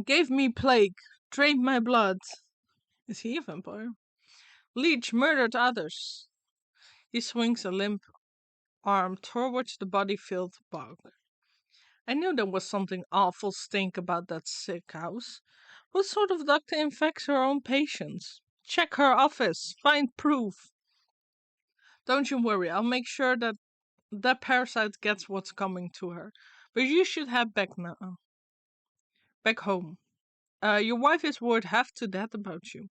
Gave me plague, drained my blood. Is he a vampire? Leech murdered others. He swings a limp arm towards the body-filled bog. I knew there was something awful stink about that sick house. What sort of doctor infects her own patients? Check her office. Find proof. Don't you worry. I'll make sure that that parasite gets what's coming to her. But you should head back now. Back home. Your wife is worried half to death about you.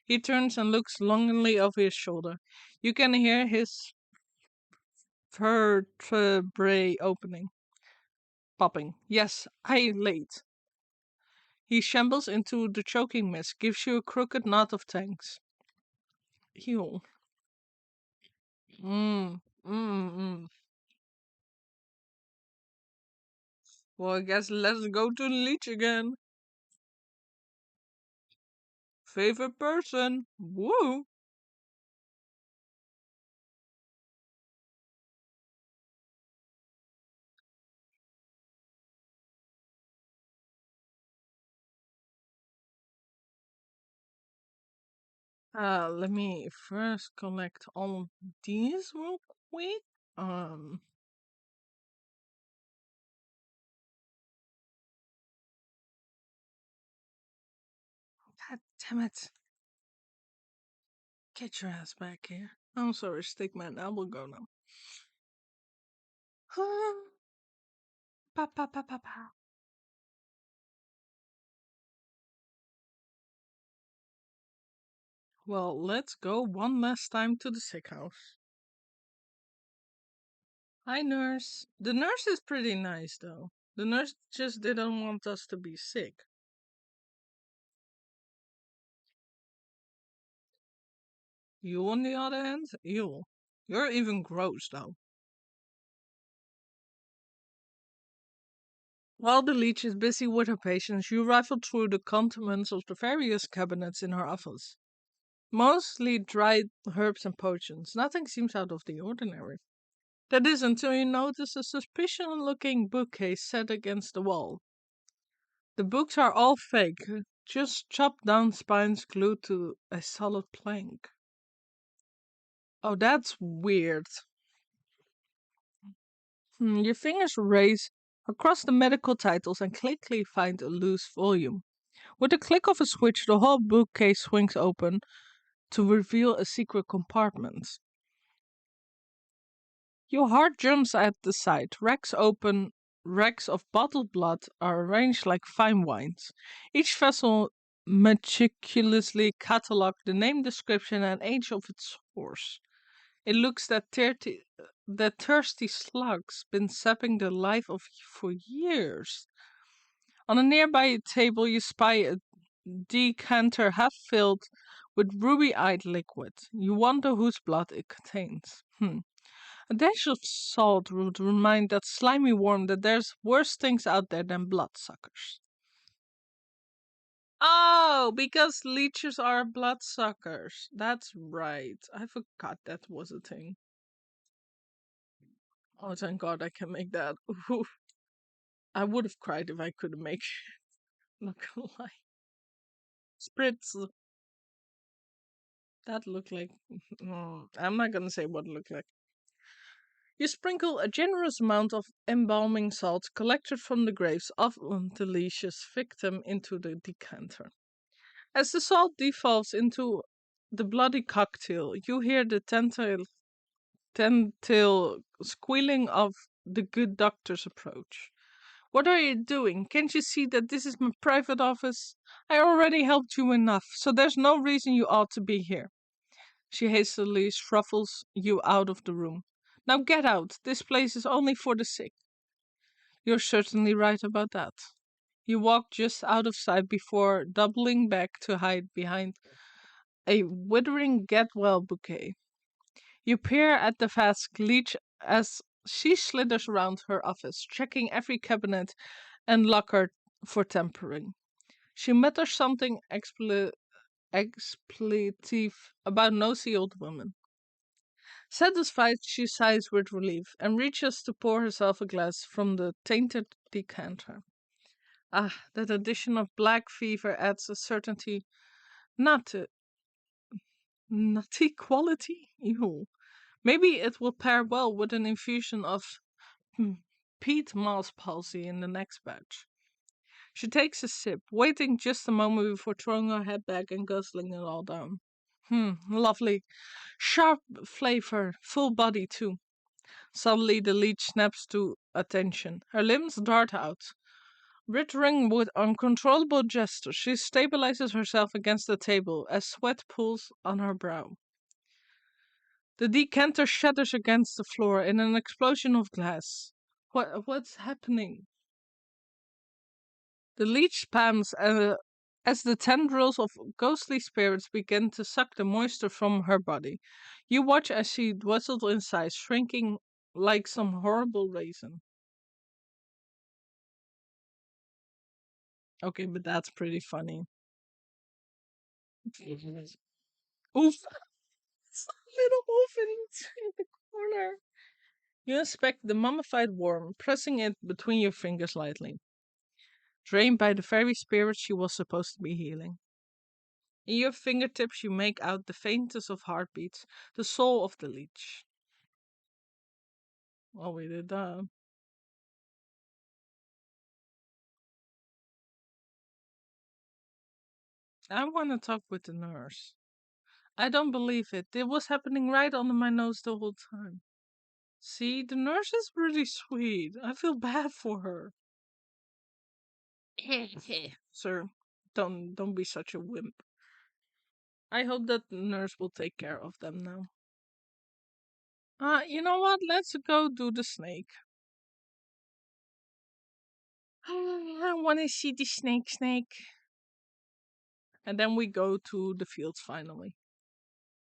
He turns and looks longingly over his shoulder. You can hear his vertebrae opening. Popping. Yes, I late. He shambles into the choking mist, gives you a crooked nod of thanks. Ew. Mmm. Mmm. Well, I guess let's go to the leech again. Favorite person. Woo. Let me first collect all these real quick. Um, God damn it. Get your ass back here. I'm sorry, Stickman. I will go now. Pa pa pa pa pa. Well, let's go one last time to the sick house. Hi, nurse. The nurse is pretty nice, though. The nurse just didn't want us to be sick. You, on the other hand, ew. You're even gross, though. While the leech is busy with her patients, you rifle through the contents of the various cabinets in her office. Mostly dried herbs and potions. Nothing seems out of the ordinary. That is until you notice a suspicious looking bookcase set against the wall. The books are all fake, just chopped down spines glued to a solid plank. Oh, that's weird. Your fingers race across the medical titles and quickly find a loose volume. With the click of a switch, the whole bookcase swings open to reveal a secret compartment. Your heart jumps at the sight. Racks of bottled blood are arranged like fine wines. Each vessel meticulously catalogued the name, description, and age of its source. It looks that thirsty slug's been sapping the life of you for years. On a nearby table, you spy a decanter half filled with ruby-eyed liquid. You wonder whose blood it contains. A dash of salt would remind that slimy worm that there's worse things out there than bloodsuckers. Oh, because leeches are bloodsuckers. That's right. I forgot that was a thing. Oh, thank God I can make that. Oof. I would have cried if I couldn't make it. Not gonna lie. Spritz. That looked like. I'm not gonna say what it looked like. You sprinkle a generous amount of embalming salt collected from the graves of the leech's victim into the decanter. As the salt devolves into the bloody cocktail, you hear the tentacle squealing of the good doctor's approach. What are you doing? Can't you see that this is my private office? I already helped you enough, so there's no reason you ought to be here. She hastily shuffles you out of the room. Now get out. This place is only for the sick. You're certainly right about that. You walk just out of sight before doubling back to hide behind a withering get well bouquet. You peer at the fast leech as she slithers around her office, checking every cabinet and locker for tampering. She mutters something expletive about nosy old women. Satisfied, she sighs with relief and reaches to pour herself a glass from the tainted decanter. Ah, that addition of black fever adds a certainty not nutty quality. Ew. Maybe it will pair well with an infusion of peat moss palsy in the next batch. She takes a sip, waiting just a moment before throwing her head back and guzzling it all down. Lovely. Sharp flavor, full body too. Suddenly the leech snaps to attention. Her limbs dart out. Rittering with uncontrollable gestures, she stabilizes herself against the table as sweat pools on her brow. The decanter shatters against the floor in an explosion of glass. What's happening? The leech spams as the tendrils of ghostly spirits begin to suck the moisture from her body. You watch as she dwindles in size, shrinking like some horrible raisin. Okay, but that's pretty funny. Oof! Little wolf in the corner. You inspect the mummified worm, pressing it between your fingers lightly. Drained by the very spirit she was supposed to be healing. In your fingertips you make out the faintest of heartbeats, the soul of the leech. Well, we did that. I want to talk with the nurse. I don't believe it. It was happening right under my nose the whole time. See, the nurse is really sweet. I feel bad for her. Sir, don't be such a wimp. I hope that the nurse will take care of them now. You know what? Let's go do the snake. I want to see the snake. And then we go to the fields finally.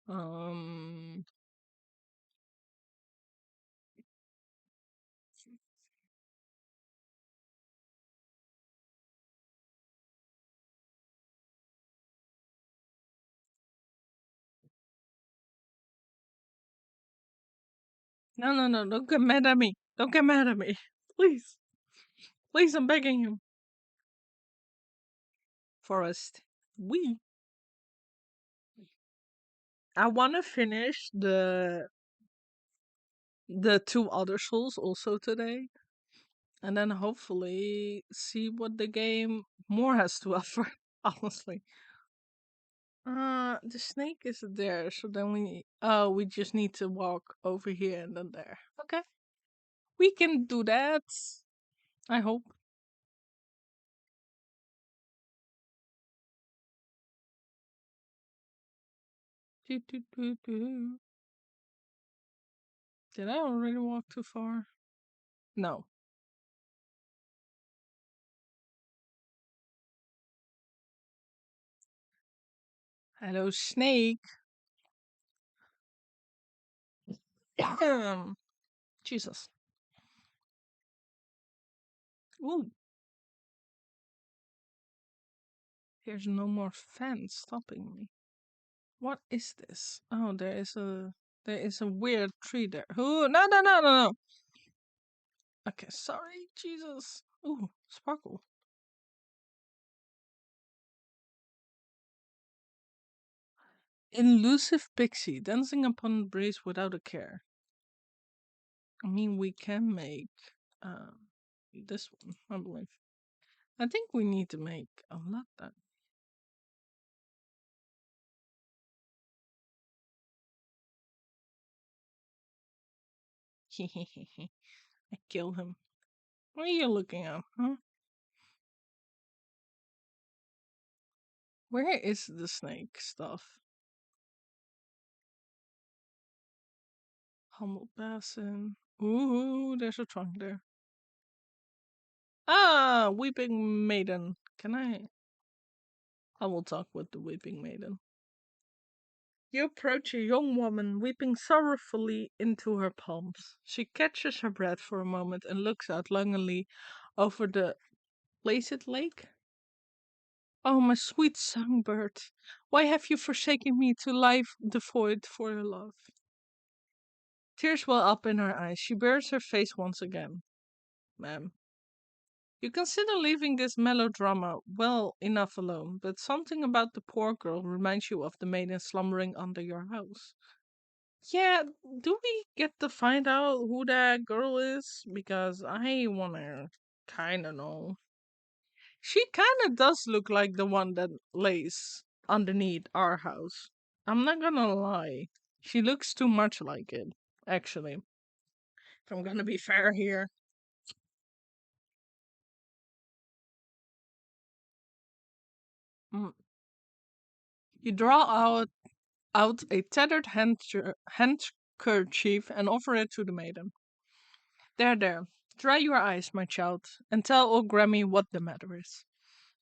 Um, No, no, no, don't get mad at me. Don't get mad at me. Please. Please, I'm begging you. Forest. We. I want to finish the two other souls also today, and then hopefully see what the game more has to offer. Honestly, the snake is there, so then we just need to walk over here and then there. Okay, we can do that. I hope. Do, do, do, do. Did I already walk too far? No. Hello, snake. Jesus. Ooh, there's no more fence stopping me. What is this? Oh, there is a weird tree there. Oh, no, no, no, no, no. Okay, sorry, Jesus. Ooh, sparkle. Elusive pixie dancing upon the breeze without a care. I mean, we can make this one, I believe. I think we need to make a lot then. I kill him. What are you looking at, huh? Where is the snake stuff? Humble basin. Ooh, there's a trunk there. Ah, weeping maiden. Can I will talk with the weeping maiden. You approach a young woman weeping sorrowfully into her palms. She catches her breath for a moment and looks out longingly over the placid lake. Oh, my sweet songbird, why have you forsaken me to lie devoid for your love? Tears well up in her eyes. She buries her face once again. Ma'am, you consider leaving this melodrama well enough alone, but something about the poor girl reminds you of the maiden slumbering under your house. Yeah, do we get to find out who that girl is? Because I wanna kinda know. She kinda does look like the one that lays underneath our house. I'm not gonna lie. She looks too much like it, actually. If I'm gonna be fair here. Mm. You draw out a tattered handkerchief and offer it to the maiden. There, there. Dry your eyes, my child, and tell old Grammy what the matter is.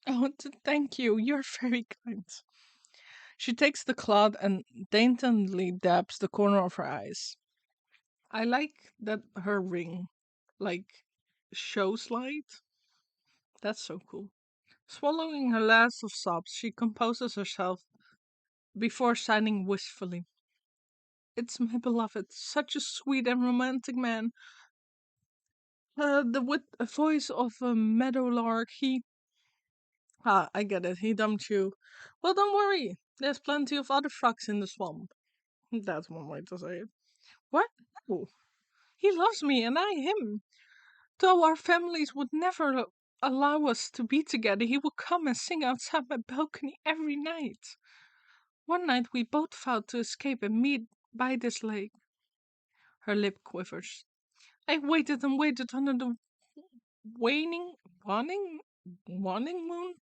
Oh, thank you. You're very kind. She takes the cloth and daintily dabs the corner of her eyes. I like that her ring, like, shows light. That's so cool. Swallowing her last of sobs, she composes herself before signing wistfully. It's my beloved, such a sweet and romantic man. With a voice of a meadowlark, he. Ah, I get it, he dumped you. Well, don't worry, there's plenty of other frogs in the swamp. That's one way to say it. What? No. He loves me and I him. Though our families would never allow us to be together, he will come and sing outside my balcony every night. One night we both vowed to escape and meet by this lake. Her lip quivers. I waited and waited under the waning, waning, waning moon,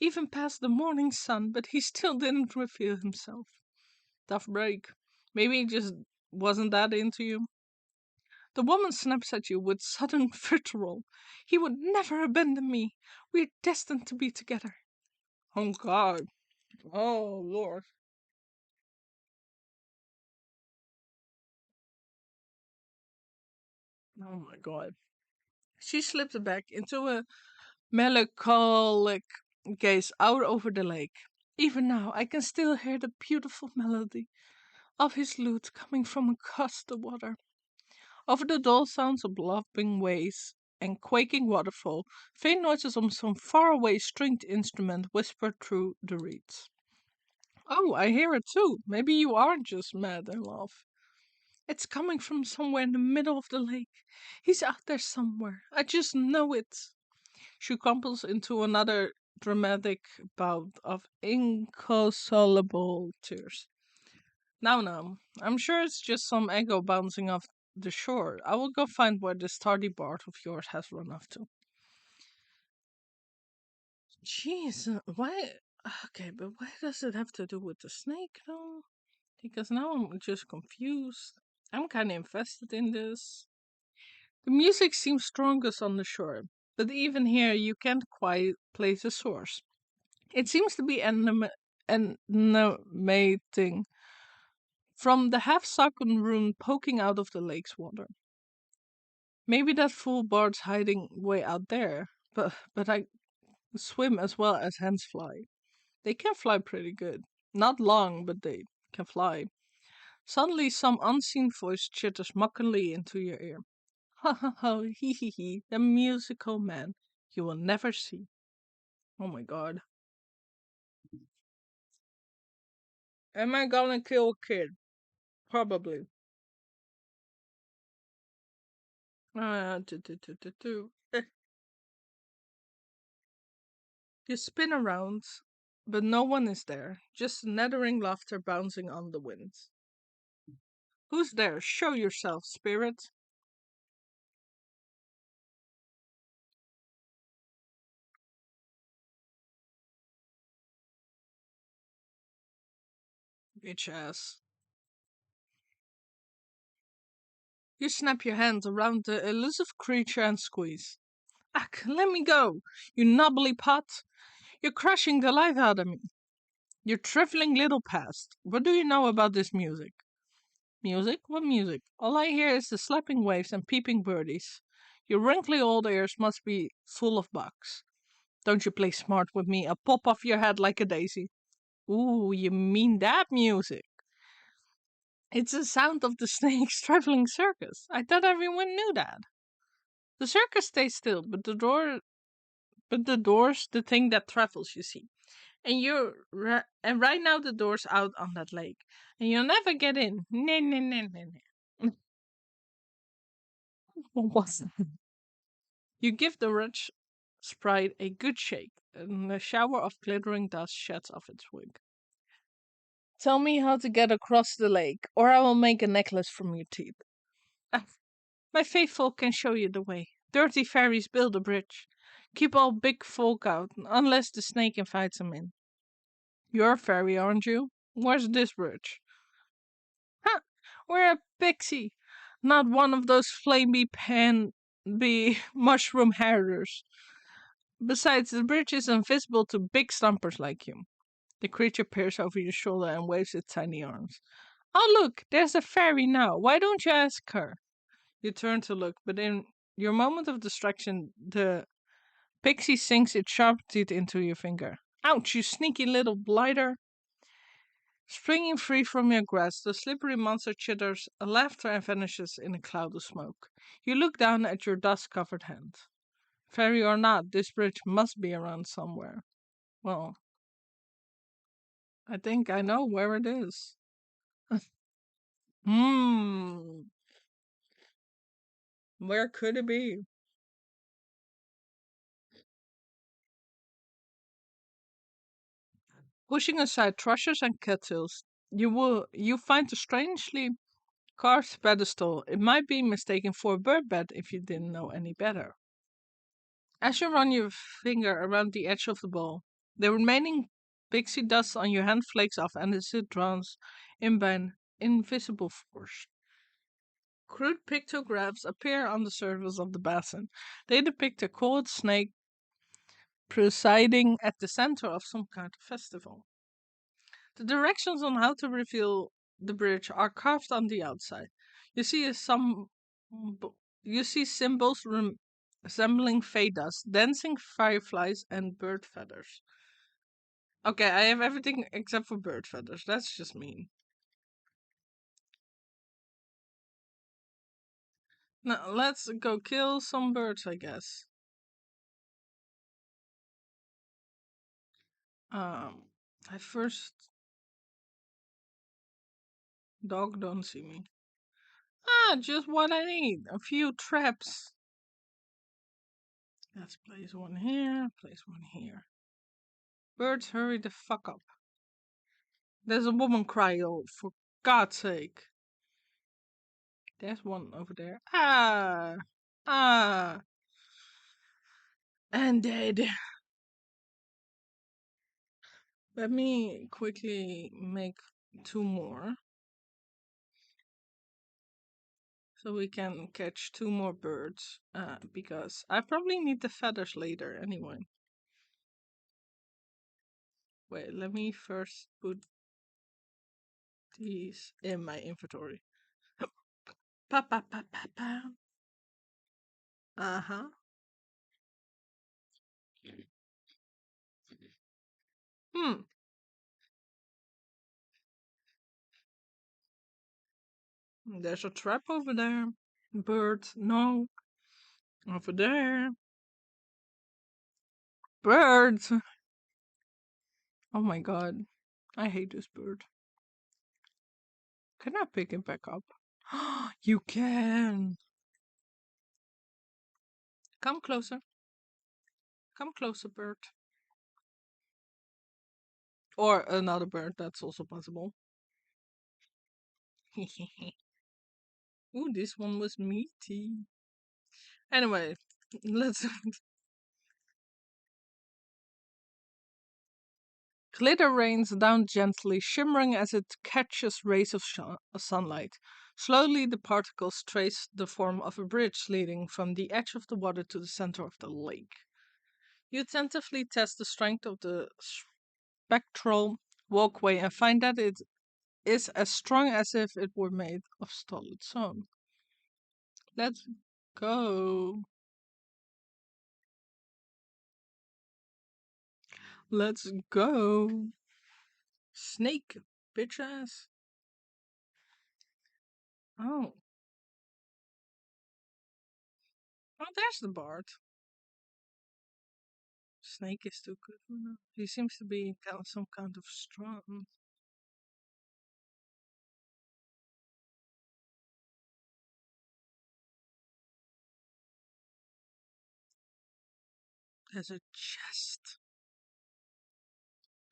even past the morning sun, but he still didn't reveal himself. Tough break. Maybe he just wasn't that into you. The woman snaps at you with sudden vitriol. He would never abandon me. We're destined to be together. Oh God. Oh Lord. Oh my God. She slips back into a melancholic gaze out over the lake. Even now, I can still hear the beautiful melody of his lute coming from across the water. Over the dull sounds of lapping waves and quaking waterfall, faint noises of some faraway stringed instrument whispered through the reeds. Oh, I hear it too. Maybe you aren't just mad in love. It's coming from somewhere in the middle of the lake. He's out there somewhere. I just know it. She crumbles into another dramatic bout of inconsolable tears. Now, I'm sure it's just some ego bouncing off the shore. I will go find where this tardy bard of yours has run off to. Jeez, why? Okay, but why does it have to do with the snake, though? Because now I'm just confused. I'm kind of invested in this. The music seems strongest on the shore, but even here you can't quite place a source. It seems to be animating from the half-sunken rune poking out of the lake's water. Maybe that fool bard's hiding way out there, but I swim as well as hens fly. They can fly pretty good. Not long, but they can fly. Suddenly some unseen voice chitters mockingly into your ear. Ha ha ha, he, the musical man you will never see. Oh my god. Am I gonna kill a kid? Probably. Do, do, do, do, do. You spin around, but no one is there, just nattering laughter bouncing on the wind. Who's there? Show yourself, spirit. Bitch ass. You snap your hands around the elusive creature and squeeze. Ack, let me go, you knobbly pot. You're crushing the life out of me. You trifling little past. What do you know about this music? Music? What music? All I hear is the slapping waves and peeping birdies. Your wrinkly old ears must be full of bugs. Don't you play smart with me, I'll pop off your head like a daisy. Ooh, you mean that music? It's the sound of the snake's traveling circus. I thought everyone knew that. The circus stays still, but the door's the thing that travels, you see. And right now the door's out on that lake, and you'll never get in. Nah, nah, nah, nah, nah. What was that? You give the rich sprite a good shake, and a shower of glittering dust sheds off its wig. Tell me how to get across the lake, or I will make a necklace from your teeth. Ah, my faithful can show you the way. Dirty fairies build a bridge. Keep all big folk out, unless the snake invites them in. You're a fairy, aren't you? Where's this bridge? Ha! We're a pixie, not one of those flamey pan-bee mushroom harriers. Besides, the bridge is invisible to big stompers like you. The creature peers over your shoulder and waves its tiny arms. Oh, look, there's a fairy now. Why don't you ask her? You turn to look, but in your moment of distraction, the pixie sinks its sharp teeth into your finger. Ouch, you sneaky little blighter! Springing free from your grasp, the slippery monster chitters a laughter and vanishes in a cloud of smoke. You look down at your dust-covered hand. Fairy or not, this bridge must be around somewhere. Well, I think I know where it is. Hmm, where could it be? Pushing aside thrushes and cattails, you find a strangely carved pedestal. It might be mistaken for a bird bed if you didn't know any better. As you run your finger around the edge of the bowl, the remaining pixie dust on your hand flakes off and is drawn in by an invisible force. Crude pictographs appear on the surface of the basin. They depict a coiled snake presiding at the center of some kind of festival. The directions on how to reveal the bridge are carved on the outside. You see you see symbols resembling fey dust, dancing fireflies, and bird feathers. Okay, I have everything except for bird feathers. That's just mean. Now let's go kill some birds, I guess. I first dog don't see me. Ah, just what I need. A few traps. Let's place one here, place one here. Birds, hurry the fuck up. There's a woman cry, oh, for God's sake. There's one over there. Ah! Ah! And dead. Let me quickly make 2 more. So we can catch 2 more birds. Because I probably need the feathers later anyway. Wait, let me first put these in my inventory. Pa pa pa pa pa. Uh-huh. Hmm. There's a trap over there. Bird, no. Over there. Birds! Oh my god. I hate this bird. Can I pick it back up? You can! Come closer. Come closer, bird. Or another bird, that's also possible. Ooh, this one was meaty. Anyway, let's. Glitter rains down gently, shimmering as it catches rays of sunlight. Slowly, the particles trace the form of a bridge leading from the edge of the water to the center of the lake. You attentively test the strength of the spectral walkway and find that it is as strong as if it were made of solid stone. Let's go. Let's go. Snake, bitch ass. Oh. Oh, there's the bard. Snake is too good for now. He seems to be some kind of strong. There's a chest.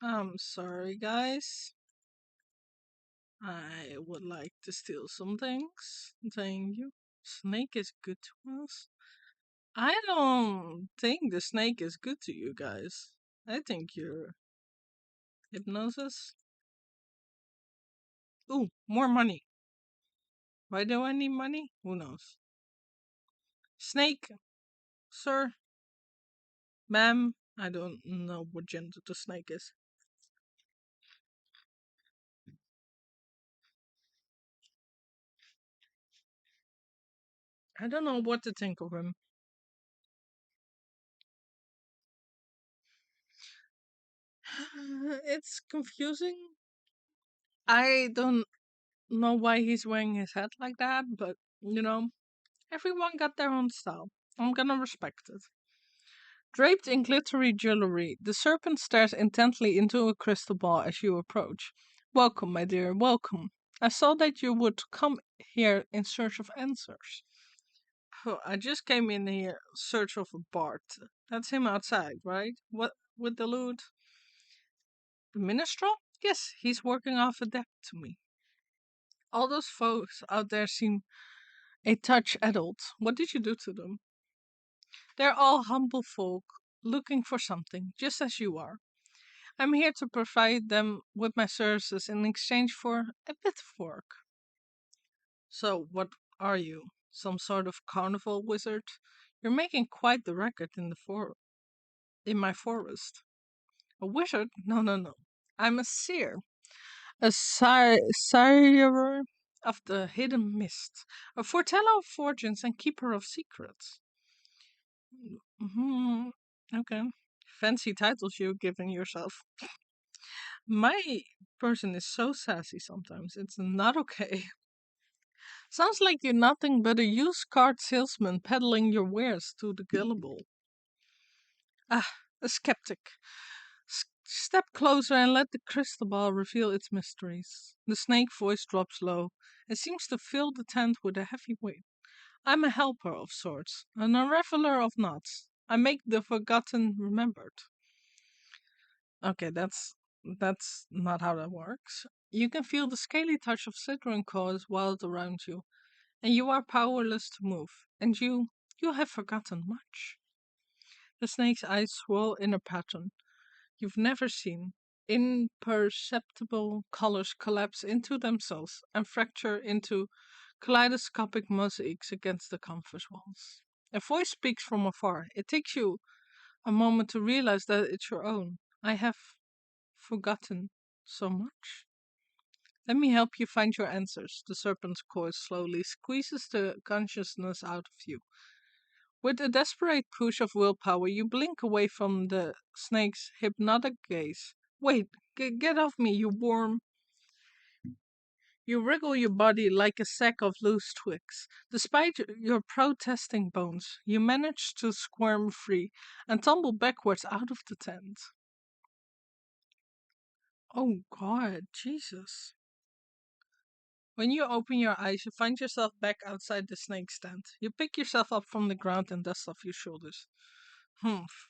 I'm sorry, guys. I would like to steal some things. Thank you. Snake is good to us. I don't think the snake is good to you guys. I think you're hypnosis. Ooh, more money. Why do I need money? Who knows? Snake, sir, ma'am. I don't know what gender the snake is. I don't know what to think of him. It's confusing. I don't know why he's wearing his hat like that, but everyone got their own style. I'm gonna respect it. Draped in glittery jewelry, the serpent stares intently into a crystal ball as you approach. Welcome, my dear, welcome. I saw that you would come here in search of answers. Oh, I just came in here search of a bard. That's him outside, right? What with the lute? The minstrel? Yes, he's working off a debt to me. All those folks out there seem a touch adult. What did you do to them? They're all humble folk looking for something, just as you are. I'm here to provide them with my services in exchange for a bit of work. So, what are you? Some sort of carnival wizard? You're making quite the record in my forest. A wizard? No, no, no. I'm a seer. A sire of the hidden mist. A foreteller of fortunes and keeper of secrets. Hmm. Okay. Fancy titles you're giving yourself. My person is so sassy sometimes. It's not okay. Sounds like you're nothing but a used car salesman peddling your wares to the gullible. Ah, a skeptic. Step closer and let the crystal ball reveal its mysteries. The snake voice drops low and seems to fill the tent with a heavy weight. I'm a helper of sorts, an unraveler of knots. I make the forgotten remembered. Okay, that's not how that works. You can feel the scaly touch of citron coils wild around you, and you are powerless to move. And you have forgotten much. The snake's eyes swirl in a pattern you've never seen. Imperceptible colors collapse into themselves and fracture into kaleidoscopic mosaics against the canvas walls. A voice speaks from afar. It takes you a moment to realize that it's your own. I have forgotten so much. Let me help you find your answers. The serpent's coil slowly squeezes the consciousness out of you. With a desperate push of willpower, you blink away from the snake's hypnotic gaze. Wait, get off me, you worm! You wriggle your body like a sack of loose twigs. Despite your protesting bones, you manage to squirm free and tumble backwards out of the tent. Oh God, Jesus. When you open your eyes, you find yourself back outside the snake's tent. You pick yourself up from the ground and dust off your shoulders. Humph.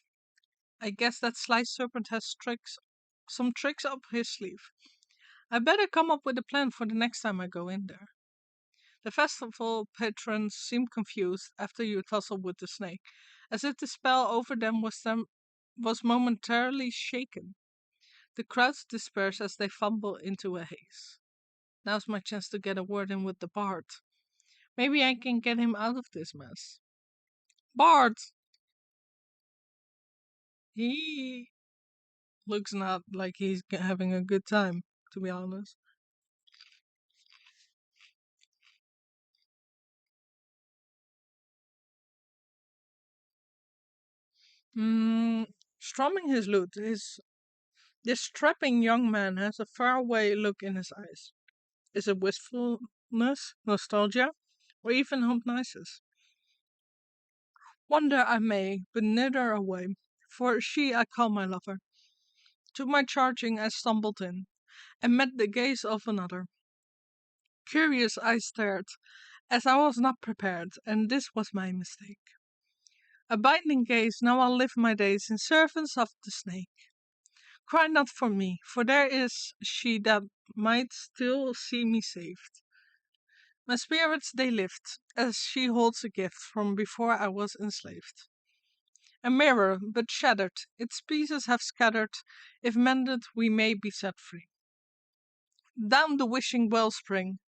I guess that sly serpent has some tricks up his sleeve. I better come up with a plan for the next time I go in there. The festival patrons seem confused after you tussle with the snake, as if the spell over was momentarily shaken. The crowds disperse as they fumble into a haze. Now's my chance to get a word in with the bard. Maybe I can get him out of this mess. Bard! He looks not like he's having a good time, to be honest. Strumming his lute, this strapping young man has a faraway look in his eyes. Is it wistfulness, nostalgia, or even hypnosis? Wonder I may, but neither away, for she I call my lover. To my charging I stumbled in, and met the gaze of another. Curious I stared, as I was not prepared, and this was my mistake. A binding gaze, now I'll live my days in servants of the snake. Cry not for me, for there is she that might still see me saved. My spirits they lift, as she holds a gift from before I was enslaved. A mirror, but shattered, its pieces have scattered, if mended we may be set free. Down the wishing wellspring,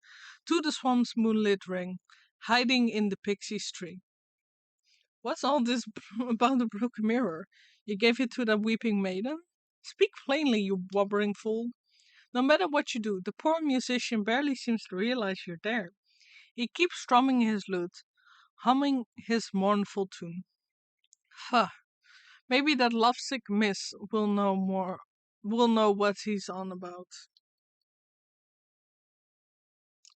to the swamp's moonlit ring, hiding in the pixie's tree. What's all this about the broken mirror? You gave it to that weeping maiden? Speak plainly, you blubbering fool. No matter what you do, the poor musician barely seems to realize you're there. He keeps strumming his lute, humming his mournful tune. Huh. Maybe that lovesick miss will know what he's on about.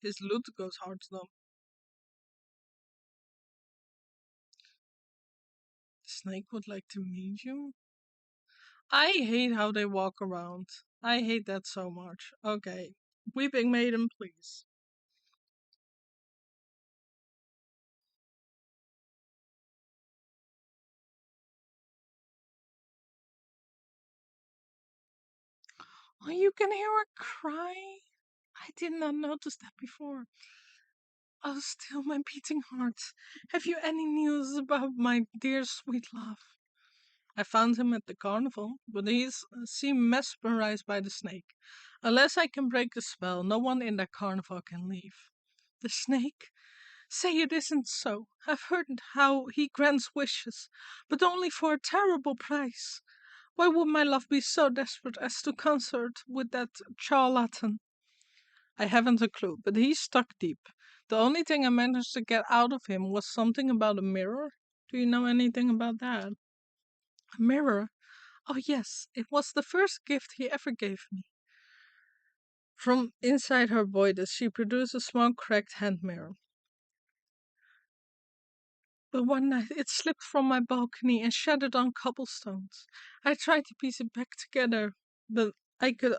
His lute goes hard though. The snake would like to meet you? I hate how they walk around. I hate that so much. Okay. Weeping maiden, please. Oh, you can hear her cry? I did not notice that before. Oh, still my beating heart. Have you any news about my dear sweet love? I found him at the carnival, but he's seemed mesmerized by the snake. Unless I can break the spell, no one in that carnival can leave. The snake? Say it isn't so. I've heard how he grants wishes, but only for a terrible price. Why would my love be so desperate as to consort with that charlatan? I haven't a clue, but he's stuck deep. The only thing I managed to get out of him was something about a mirror. Do you know anything about that? A mirror? Oh, yes, it was the first gift he ever gave me. From inside her bodice, she produced a small cracked hand mirror. But one night it slipped from my balcony and shattered on cobblestones. I tried to piece it back together, but I could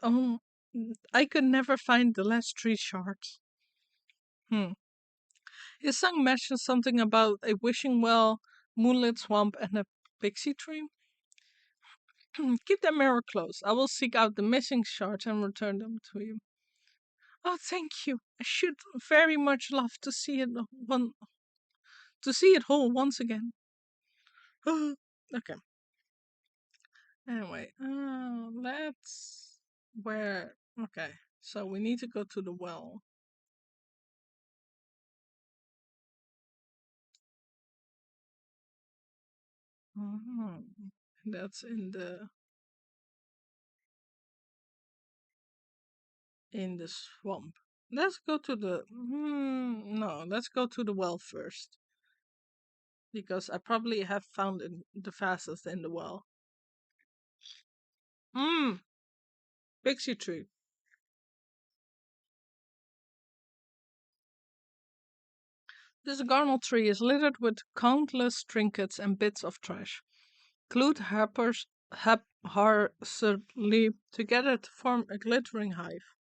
I could never find the last three shards. Hmm. His song mentions something about a wishing well, moonlit swamp, and a pixie tree. Keep the mirror close. I will seek out the missing shards and return them to you. Oh, thank you. I should very much love to see it whole once again. Okay. Anyway, let's where. Okay, so we need to go to the well. Mhm. That's in the swamp. Let's go to the. No, let's go to the well first because I probably have found it the fastest in the well. Hmm. Pixie tree. This garnel tree is littered with countless trinkets and bits of trash, glued haphazardly together to form a glittering hive.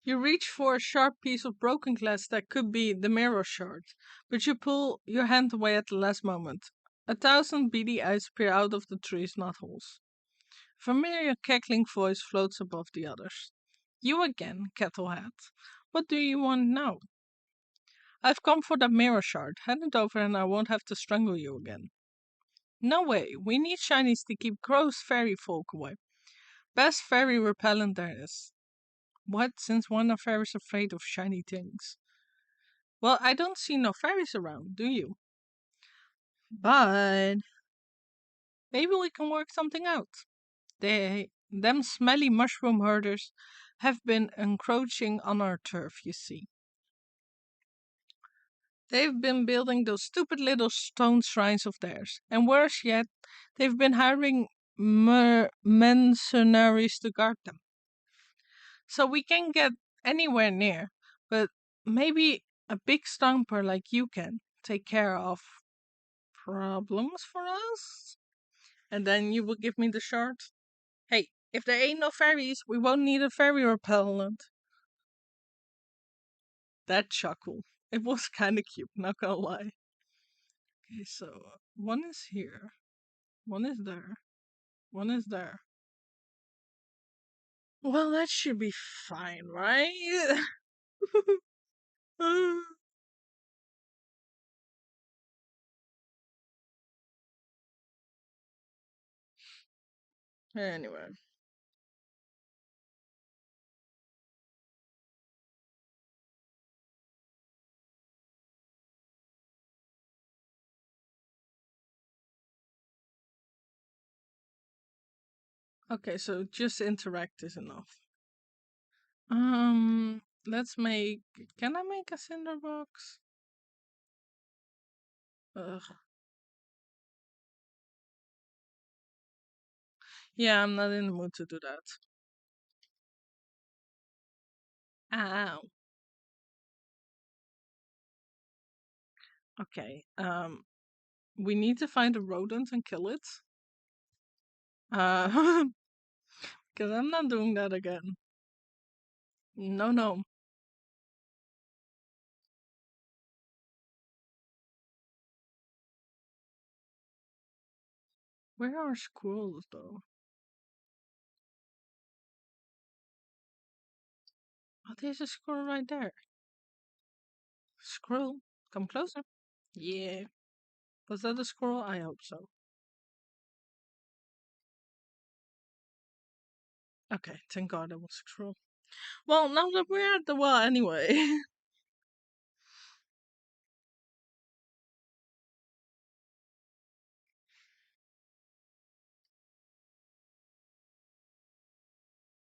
You reach for a sharp piece of broken glass that could be the mirror shard, but you pull your hand away at the last moment. A thousand beady eyes peer out of the tree's knotholes. A familiar cackling voice floats above the others. You again, Kettlehead. What do you want now? I've come for that mirror shard. Hand it over and I won't have to strangle you again. No way. We need shinies to keep gross fairy folk away. Best fairy repellent there is. What, since when are fairies afraid of shiny things? Well, I don't see no fairies around, do you? But maybe we can work something out. Them smelly mushroom herders have been encroaching on our turf, you see. They've been building those stupid little stone shrines of theirs. And worse yet, they've been hiring mercenaries to guard them. So we can't get anywhere near, but maybe a big stomper like you can take care of problems for us? And then you will give me the shard? Hey, if there ain't no fairies, we won't need a fairy repellent. That chuckle. It was kind of cute, not gonna lie. Okay, so one is here, one is there, one is there. Well, that should be fine, right? Anyway. Okay, so just interact is enough. Let's make. Can I make a cinder box? Ugh. Yeah, I'm not in the mood to do that. Ow. Okay. We need to find a rodent and kill it. Because I'm not doing that again. No, no. Where are squirrels though? Oh, there's a squirrel right there. Squirrel, come closer. Yeah. Was that a squirrel? I hope so. Okay, thank God it was a squirrel. Well, now that we're at the well anyway.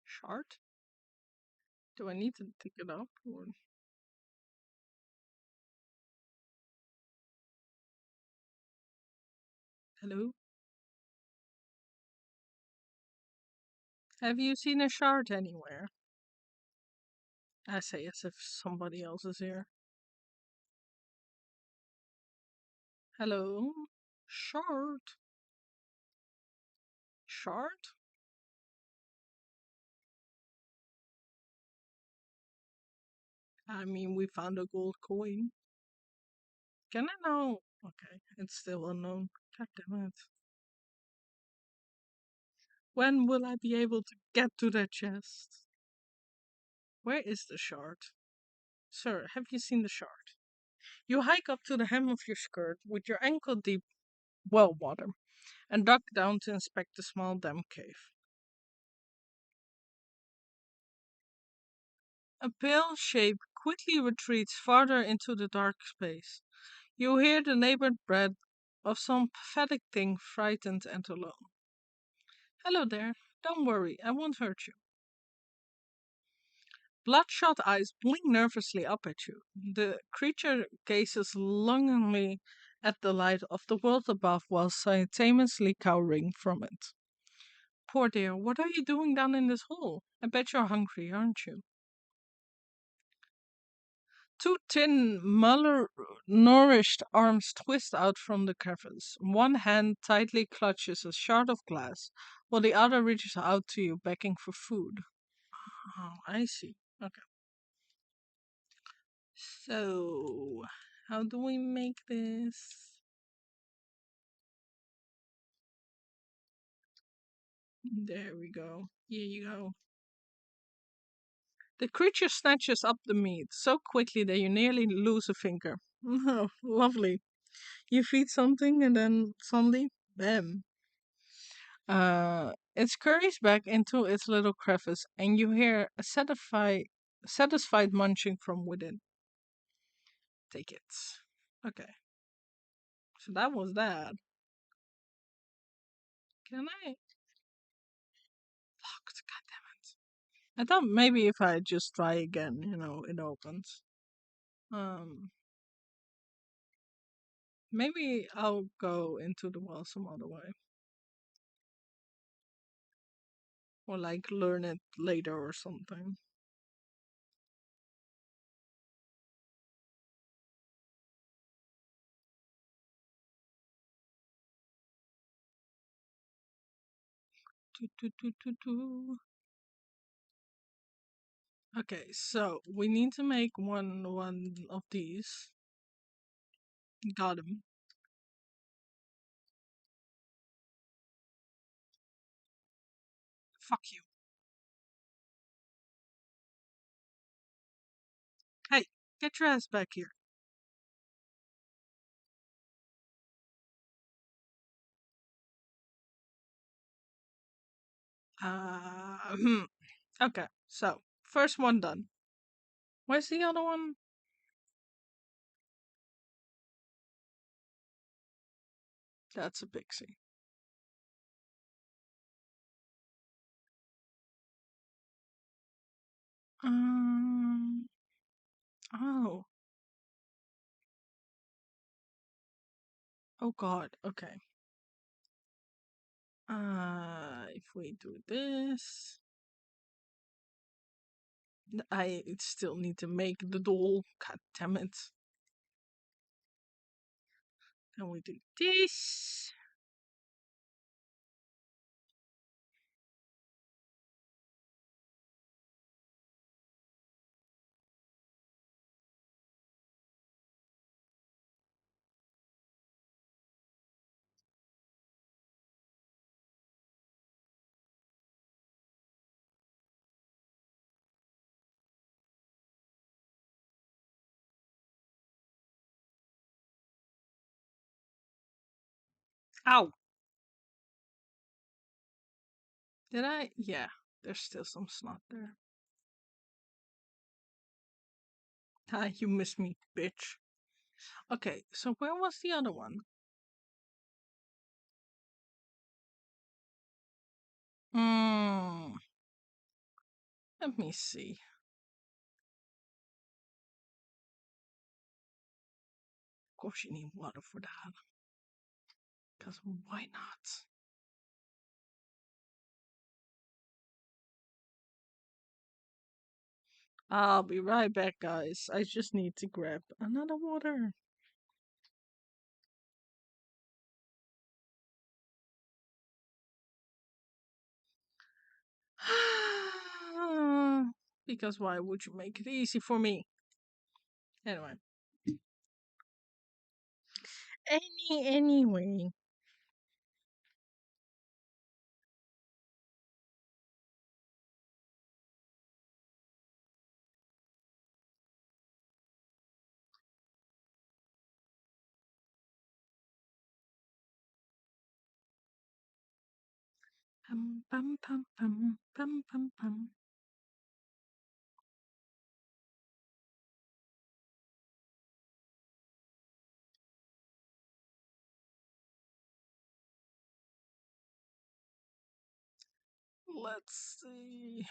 Shard? Do I need to pick it up? Or... Hello? Have you seen a shard anywhere? I say as if somebody else is here. Hello? Shard? Shard? I mean, we found a gold coin. Can I know? Okay, it's still unknown. God damn it. When will I be able to get to that chest? Where is the shard? Sir, have you seen the shard? You hike up to the hem of your skirt with your ankle deep well water and duck down to inspect the small damp cave. A pale shape quickly retreats farther into the dark space. You hear the labored breath of some pathetic thing frightened and alone. Hello there. Don't worry, I won't hurt you. Bloodshot eyes blink nervously up at you. The creature gazes longingly at the light of the world above while simultaneously cowering from it. Poor dear, what are you doing down in this hole? I bet you're hungry, aren't you? Two thin, malnourished arms twist out from the crevice. One hand tightly clutches a shard of glass, while the other reaches out to you, begging for food. Oh, I see. Okay. So, how do we make this? There we go. Here you go. The creature snatches up the meat so quickly that you nearly lose a finger. Oh, lovely. You feed something and then suddenly, bam. It scurries back into its little crevice and you hear a satisfied munching from within. Take it. Okay, so that was that. Can I? Locked, goddammit. I thought maybe if I just try again, it opens. Um, Maybe I'll go into the well some other way. Or like learn it later or something. Doo, doo, doo, doo, doo. Okay, so we need to make one of these. Got him. Fuck you. Hey, get your ass back here. Hmm. Okay, so first one done. Where's the other one? That's a pixie. Um. Oh. Oh God. Okay. If we do this, I still need to make the doll. God damn it. And we do this. Ow. Did I? Yeah. There's still some snot there. Ah, you missed me, bitch. Okay, so where was the other one? Hmm. Let me see. Of course, you need water for that. Because why not? I'll be right back, guys. I just need to grab another water. Because why would you make it easy for me? Anyway. Anyway. Pum, pum, pum, pum, pum, pum, pum. Let's see.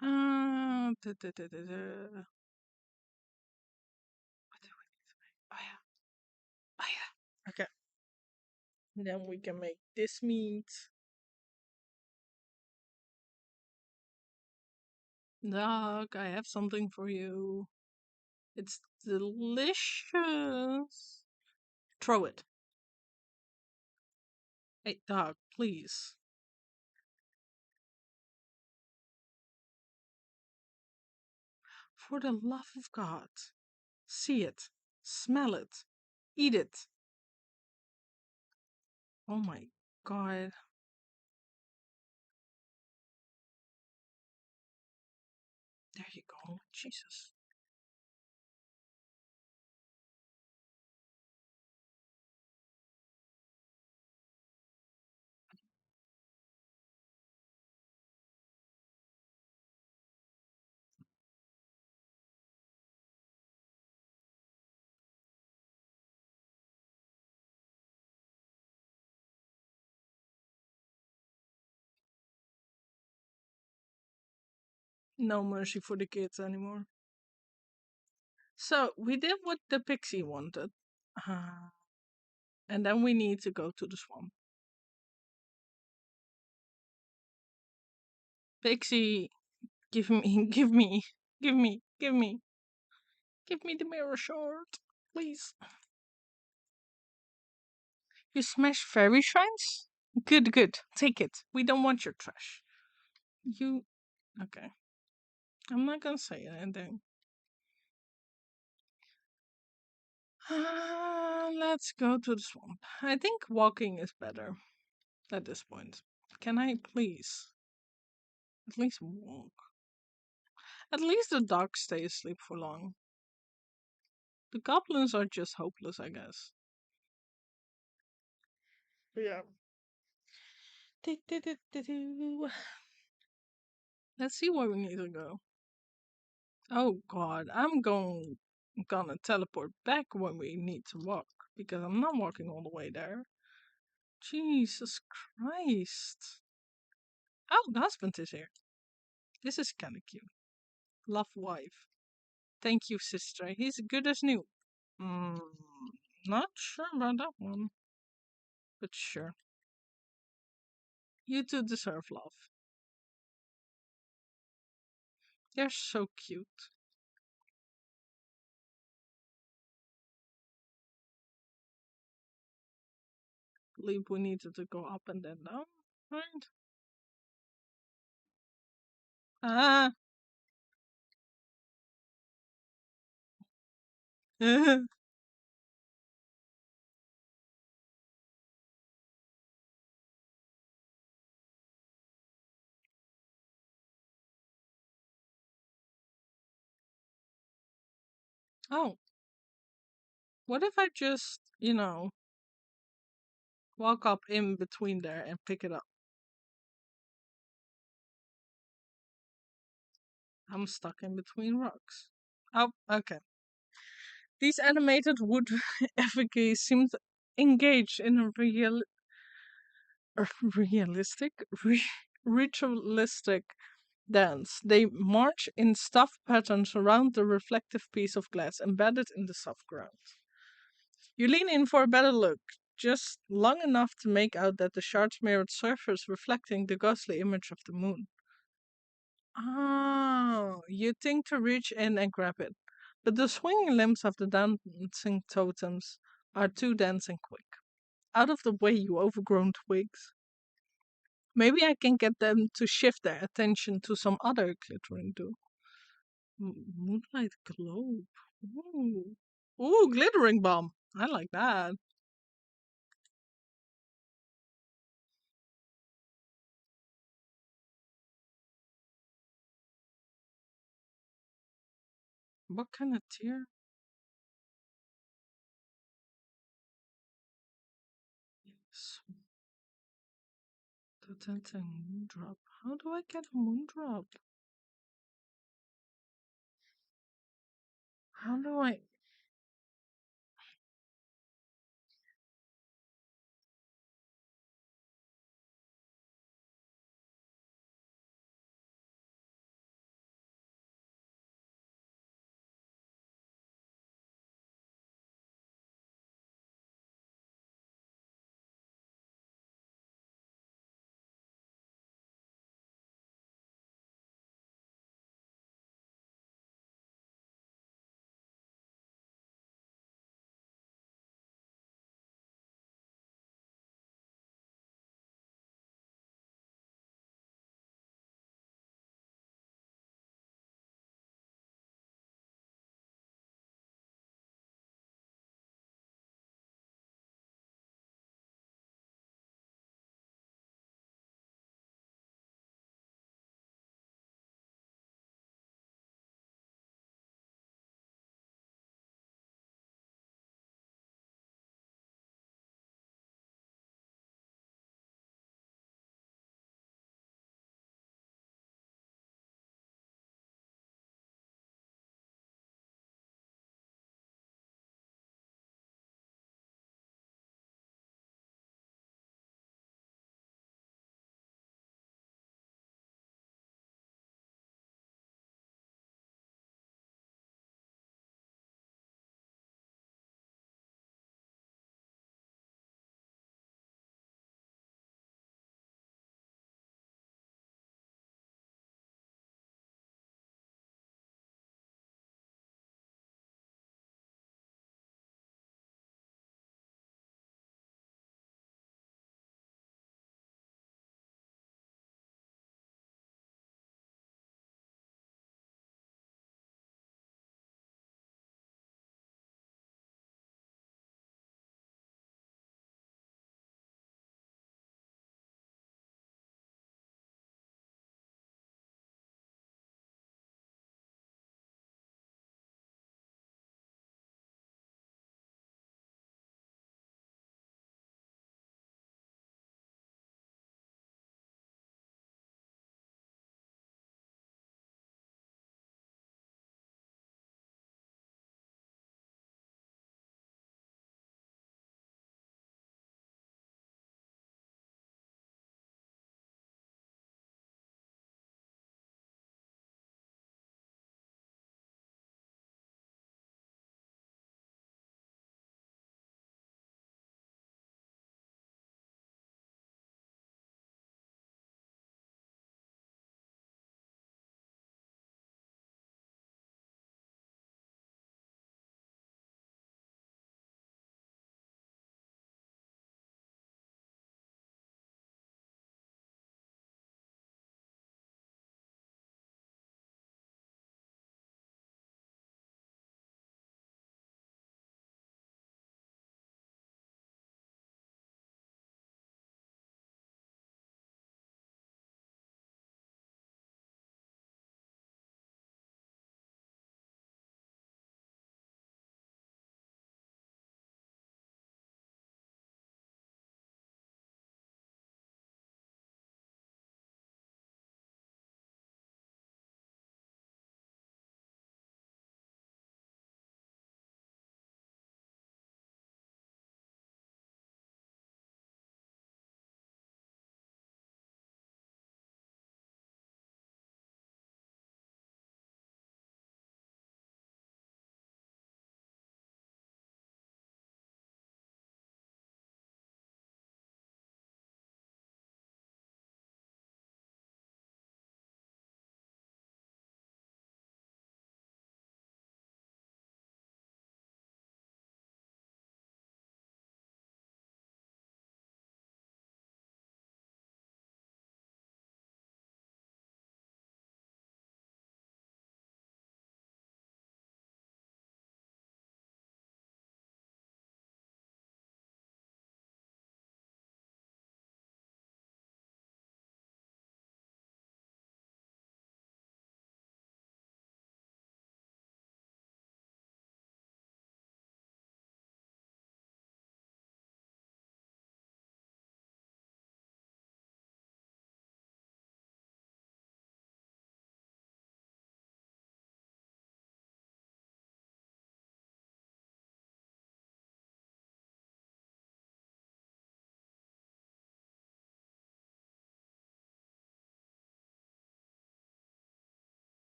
Da, da, da, da, da. What do we need to make? Oh yeah. Oh yeah. Okay. Then we can make this meat. Dog, I have something for you. It's delicious. Throw it. Hey, dog, please. For the love of God. See it. Smell it. Eat it. Oh my God. There you go. Jesus. No mercy for the kids anymore. So we did what the pixie wanted. Uh, and then we need to go to the swamp. Pixie, give me, give me, give me, give me, give me the mirror short, please. You smash fairy shrines? Good, good. Take it. We don't want your trash. You. Okay. I'm not gonna say anything. Let's go to the swamp. I think walking is better at this point. Can I please at least walk? At least the dogs stay asleep for long. The goblins are just hopeless, I guess. Yeah. Let's see where we need to go. Oh God, gonna teleport back when we need to walk because I'm not walking all the way there. Jesus Christ. Oh, the husband is here. This is kind of cute. Love wife. Thank you, sister. He's good as new. Mm, not sure about that one, but sure. You two deserve love. They're so cute. Believe we needed to go up and then down, right? Ah. Oh, what if I just, walk up in between there and pick it up? I'm stuck in between rocks. Oh, okay. These animated wood effigies seem engaged in a realistic, ritualistic dance. They march in stuffed patterns around the reflective piece of glass embedded in the soft ground. You lean in for a better look, just long enough to make out that the shard's mirrored surface reflecting the ghostly image of the moon. Oh, you think to reach in and grab it, but the swinging limbs of the dancing totems are too dense and quick. Out of the way, you overgrown twigs. Maybe I can get them to shift their attention to some other glittering do. Moonlight globe. Ooh. Ooh, glittering bomb. I like that. What kind of tier? Yes. The dancing moon drop. How do I get a moon drop? How do I?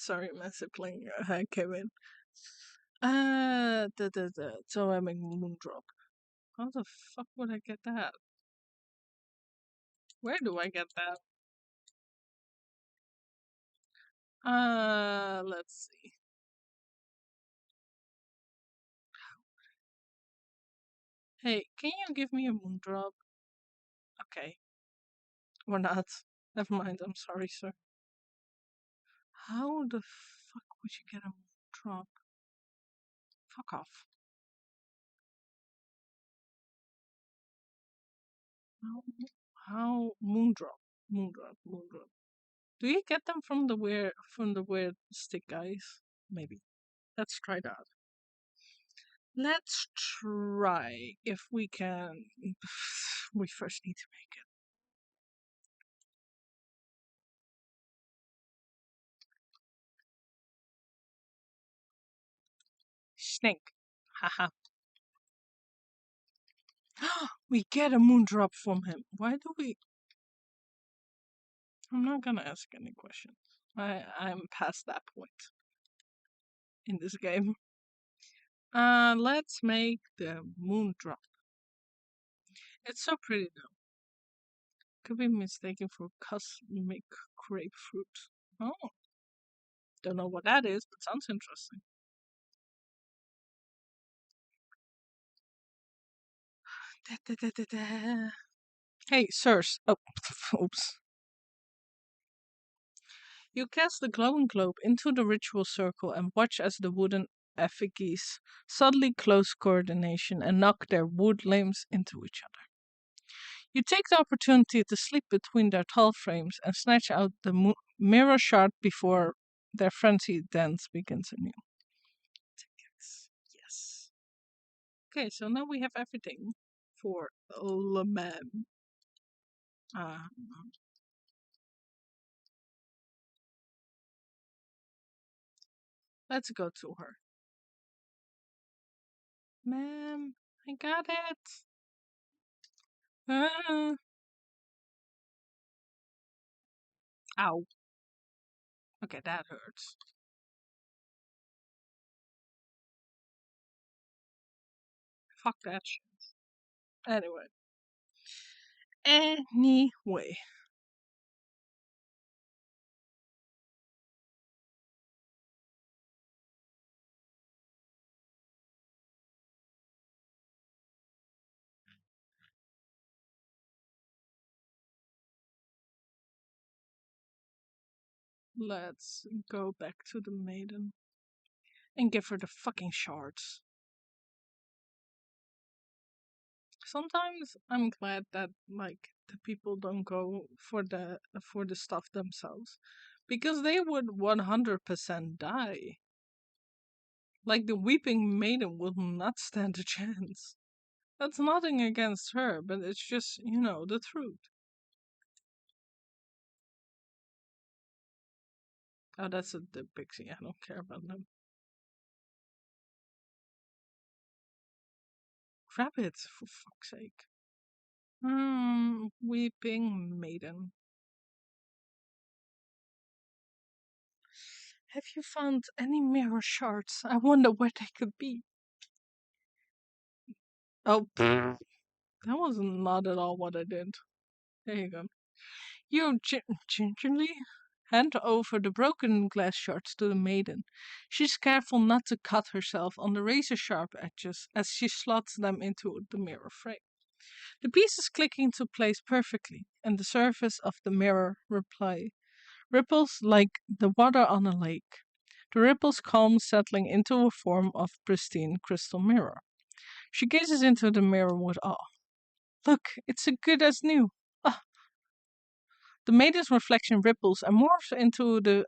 Sorry, my sibling came in. So I'm a moondrop. How the fuck would I get that? Where do I get that? Let's see. Hey, can you give me a moondrop? Okay. Or not. Never mind, I'm sorry, sir. How the fuck would you get a moondrop? Fuck off. How moondrop? Moondrop. Do you get them from the weird stick guys? Maybe. Let's try that. Let's try if we can. We first need to make it. Snake. Haha. We get a moondrop from him. Why do we? I'm not gonna ask any questions. I'm past that point in this game. Let's make the moondrop. It's so pretty though. Could be mistaken for cosmic grapefruit. Oh, don't know what that is, but sounds interesting. Hey, sirs. Oh, oops. You cast the glowing globe into the ritual circle and watch as the wooden effigies suddenly close coordination and knock their wood limbs into each other. You take the opportunity to slip between their tall frames and snatch out the mirror shard before their frenzied dance begins anew. Yes. Okay, so now we have everything for Lemam. Let's go to her. Ma'am, I got it. Ow. Okay, that hurts. Fuck that shit. Anyway. Anyway. Let's go back to the maiden and give her the fucking shards. Sometimes I'm glad that like the people don't go for the stuff themselves, because they would 100% die. Like the weeping maiden will not stand a chance. That's nothing against her, but it's just, the truth. Oh, that's the pixie. I don't care about them. Grab it, for fuck's sake. Weeping maiden. Have you found any mirror shards? I wonder where they could be. Oh, that was not at all what I did. There you go. You gingerly hand over the broken glass shards to the maiden. She's careful not to cut herself on the razor-sharp edges as she slots them into the mirror frame. The pieces click into place perfectly, and the surface of the mirror ripples like the water on a lake. The ripples calm, settling into a form of pristine crystal mirror. She gazes into the mirror with awe. Look, it's as good as new. Ah. The maiden's reflection ripples and morphs into the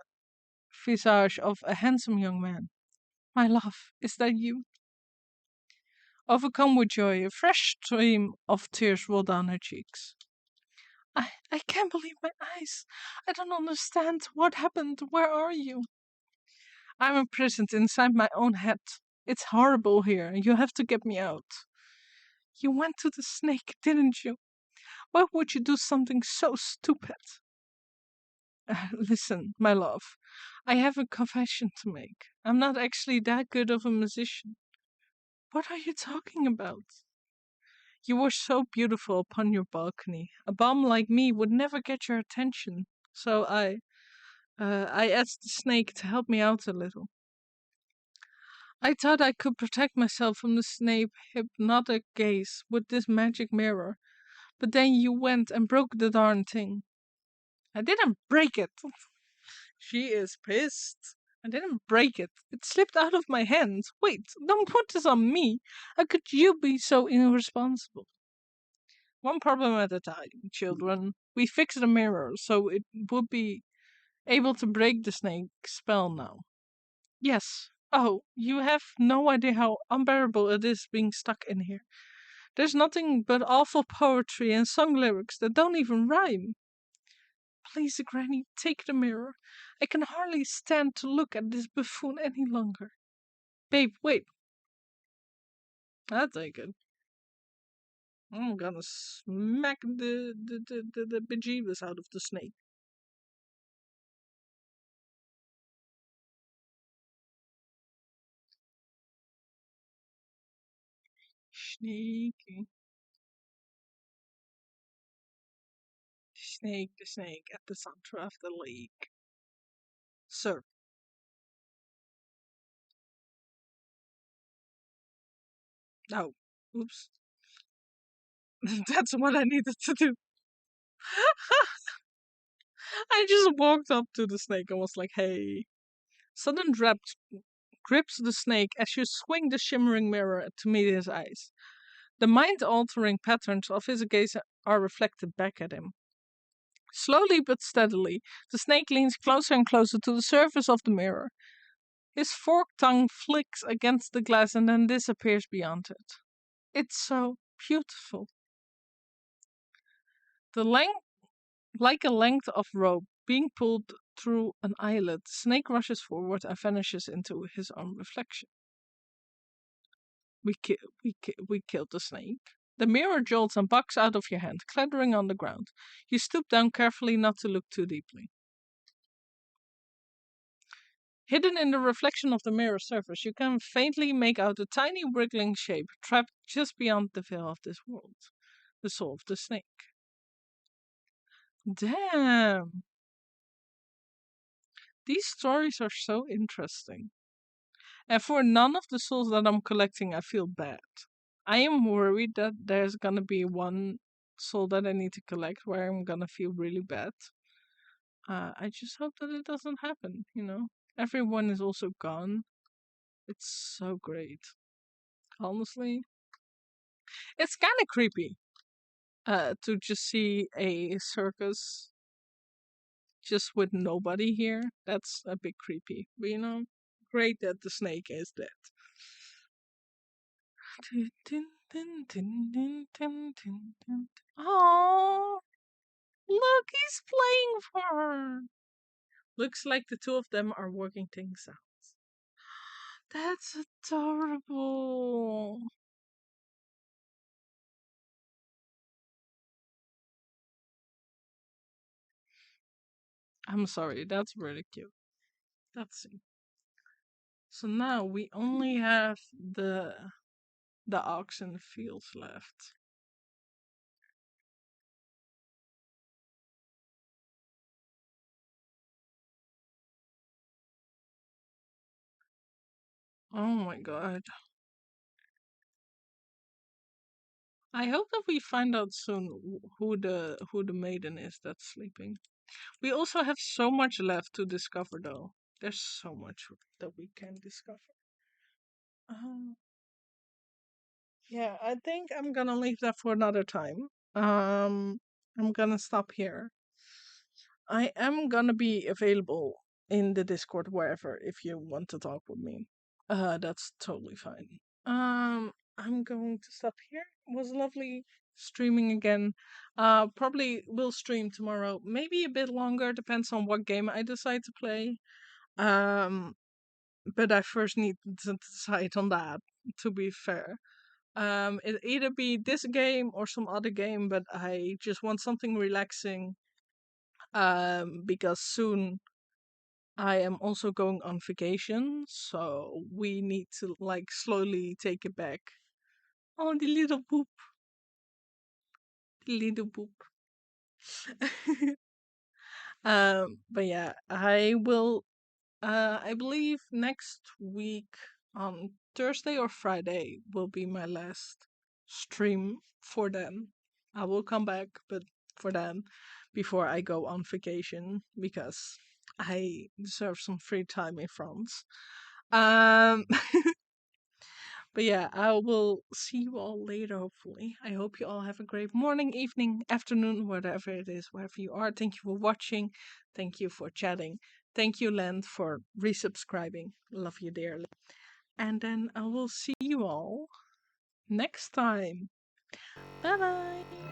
visage of a handsome young man. My love, is that you? Overcome with joy, a fresh stream of tears roll down her cheeks. I can't believe my eyes. I don't understand. What happened? Where are you? I'm imprisoned inside my own head. It's horrible here. You have to get me out. You went to the snake, didn't you? Why would you do something so stupid? Listen, my love, I have a confession to make. I'm not actually that good of a musician. What are you talking about? You were so beautiful upon your balcony. A bum like me would never get your attention. So I asked the snake to help me out a little. I thought I could protect myself from the snake's hypnotic gaze with this magic mirror, but then you went and broke the darn thing. I didn't break it. She is pissed. I didn't break it. It slipped out of my hands. Wait, don't put this on me. How could you be so irresponsible? One problem at a time, children. We fixed the mirror so it would be able to break the snake's spell now. Yes. Oh, you have no idea how unbearable it is being stuck in here. There's nothing but awful poetry and song lyrics that don't even rhyme. Please, Granny, take the mirror. I can hardly stand to look at this buffoon any longer. Babe, wait. I'll take it. I'm gonna smack the bejeebus out of the snake. Sneaky. Snake the snake at the center of the lake. Sir. Oh, oops. That's what I needed to do. I just walked up to the snake and was like, hey. Sudden grips the snake as you swing the shimmering mirror to meet his eyes. The mind-altering patterns of his gaze are reflected back at him. Slowly but steadily, the snake leans closer and closer to the surface of the mirror. His forked tongue flicks against the glass and then disappears beyond it. It's so beautiful. The length, like a length of rope being pulled through an eyelid, the snake rushes forward and vanishes into his own reflection. We killed the snake. The mirror jolts and bucks out of your hand, clattering on the ground. You stoop down carefully not to look too deeply. Hidden in the reflection of the mirror surface, you can faintly make out a tiny wriggling shape trapped just beyond the veil of this world. The soul of the snake. Damn! These stories are so interesting. And for none of the souls that I'm collecting, I feel bad. I am worried that there's gonna be one soul that I need to collect where I'm gonna feel really bad. I just hope that it doesn't happen, you know? Everyone is also gone. It's so great. Honestly. It's kind of creepy to just see a circus just with nobody here. That's a bit creepy. But you know, great that the snake is dead. Oh, look, he's playing for her. Looks like the two of them are working things out. That's adorable. I'm sorry, that's really cute. Let's see. So now we only have the ox in the fields left. Oh my god. I hope that we find out soon who the maiden is that's sleeping. We also have so much left to discover though. There's so much that we can discover. Um, yeah, I think I'm gonna leave that for another time. I'm gonna stop here. I am gonna be available in the Discord wherever if you want to talk with me. That's totally fine. I'm going to stop here. It was lovely streaming again. Probably will stream tomorrow. Maybe a bit longer, depends on what game I decide to play. Um, but I first need to decide on that, to be fair. It either be this game or some other game, but I just want something relaxing because soon I am also going on vacation, so we need to like slowly take it back. Oh, the little poop, the little poop. But yeah, I will. I believe next week on Thursday or Friday will be my last stream for them. I will come back, but for them before I go on vacation because I deserve some free time in France. Um, but yeah, I will see you all later, hopefully. I hope you all have a great morning, evening, afternoon, whatever it is, wherever you are. Thank you for watching. Thank you for chatting. Thank you, Len, for resubscribing. Love you dearly. And then I will see you all next time. Bye bye.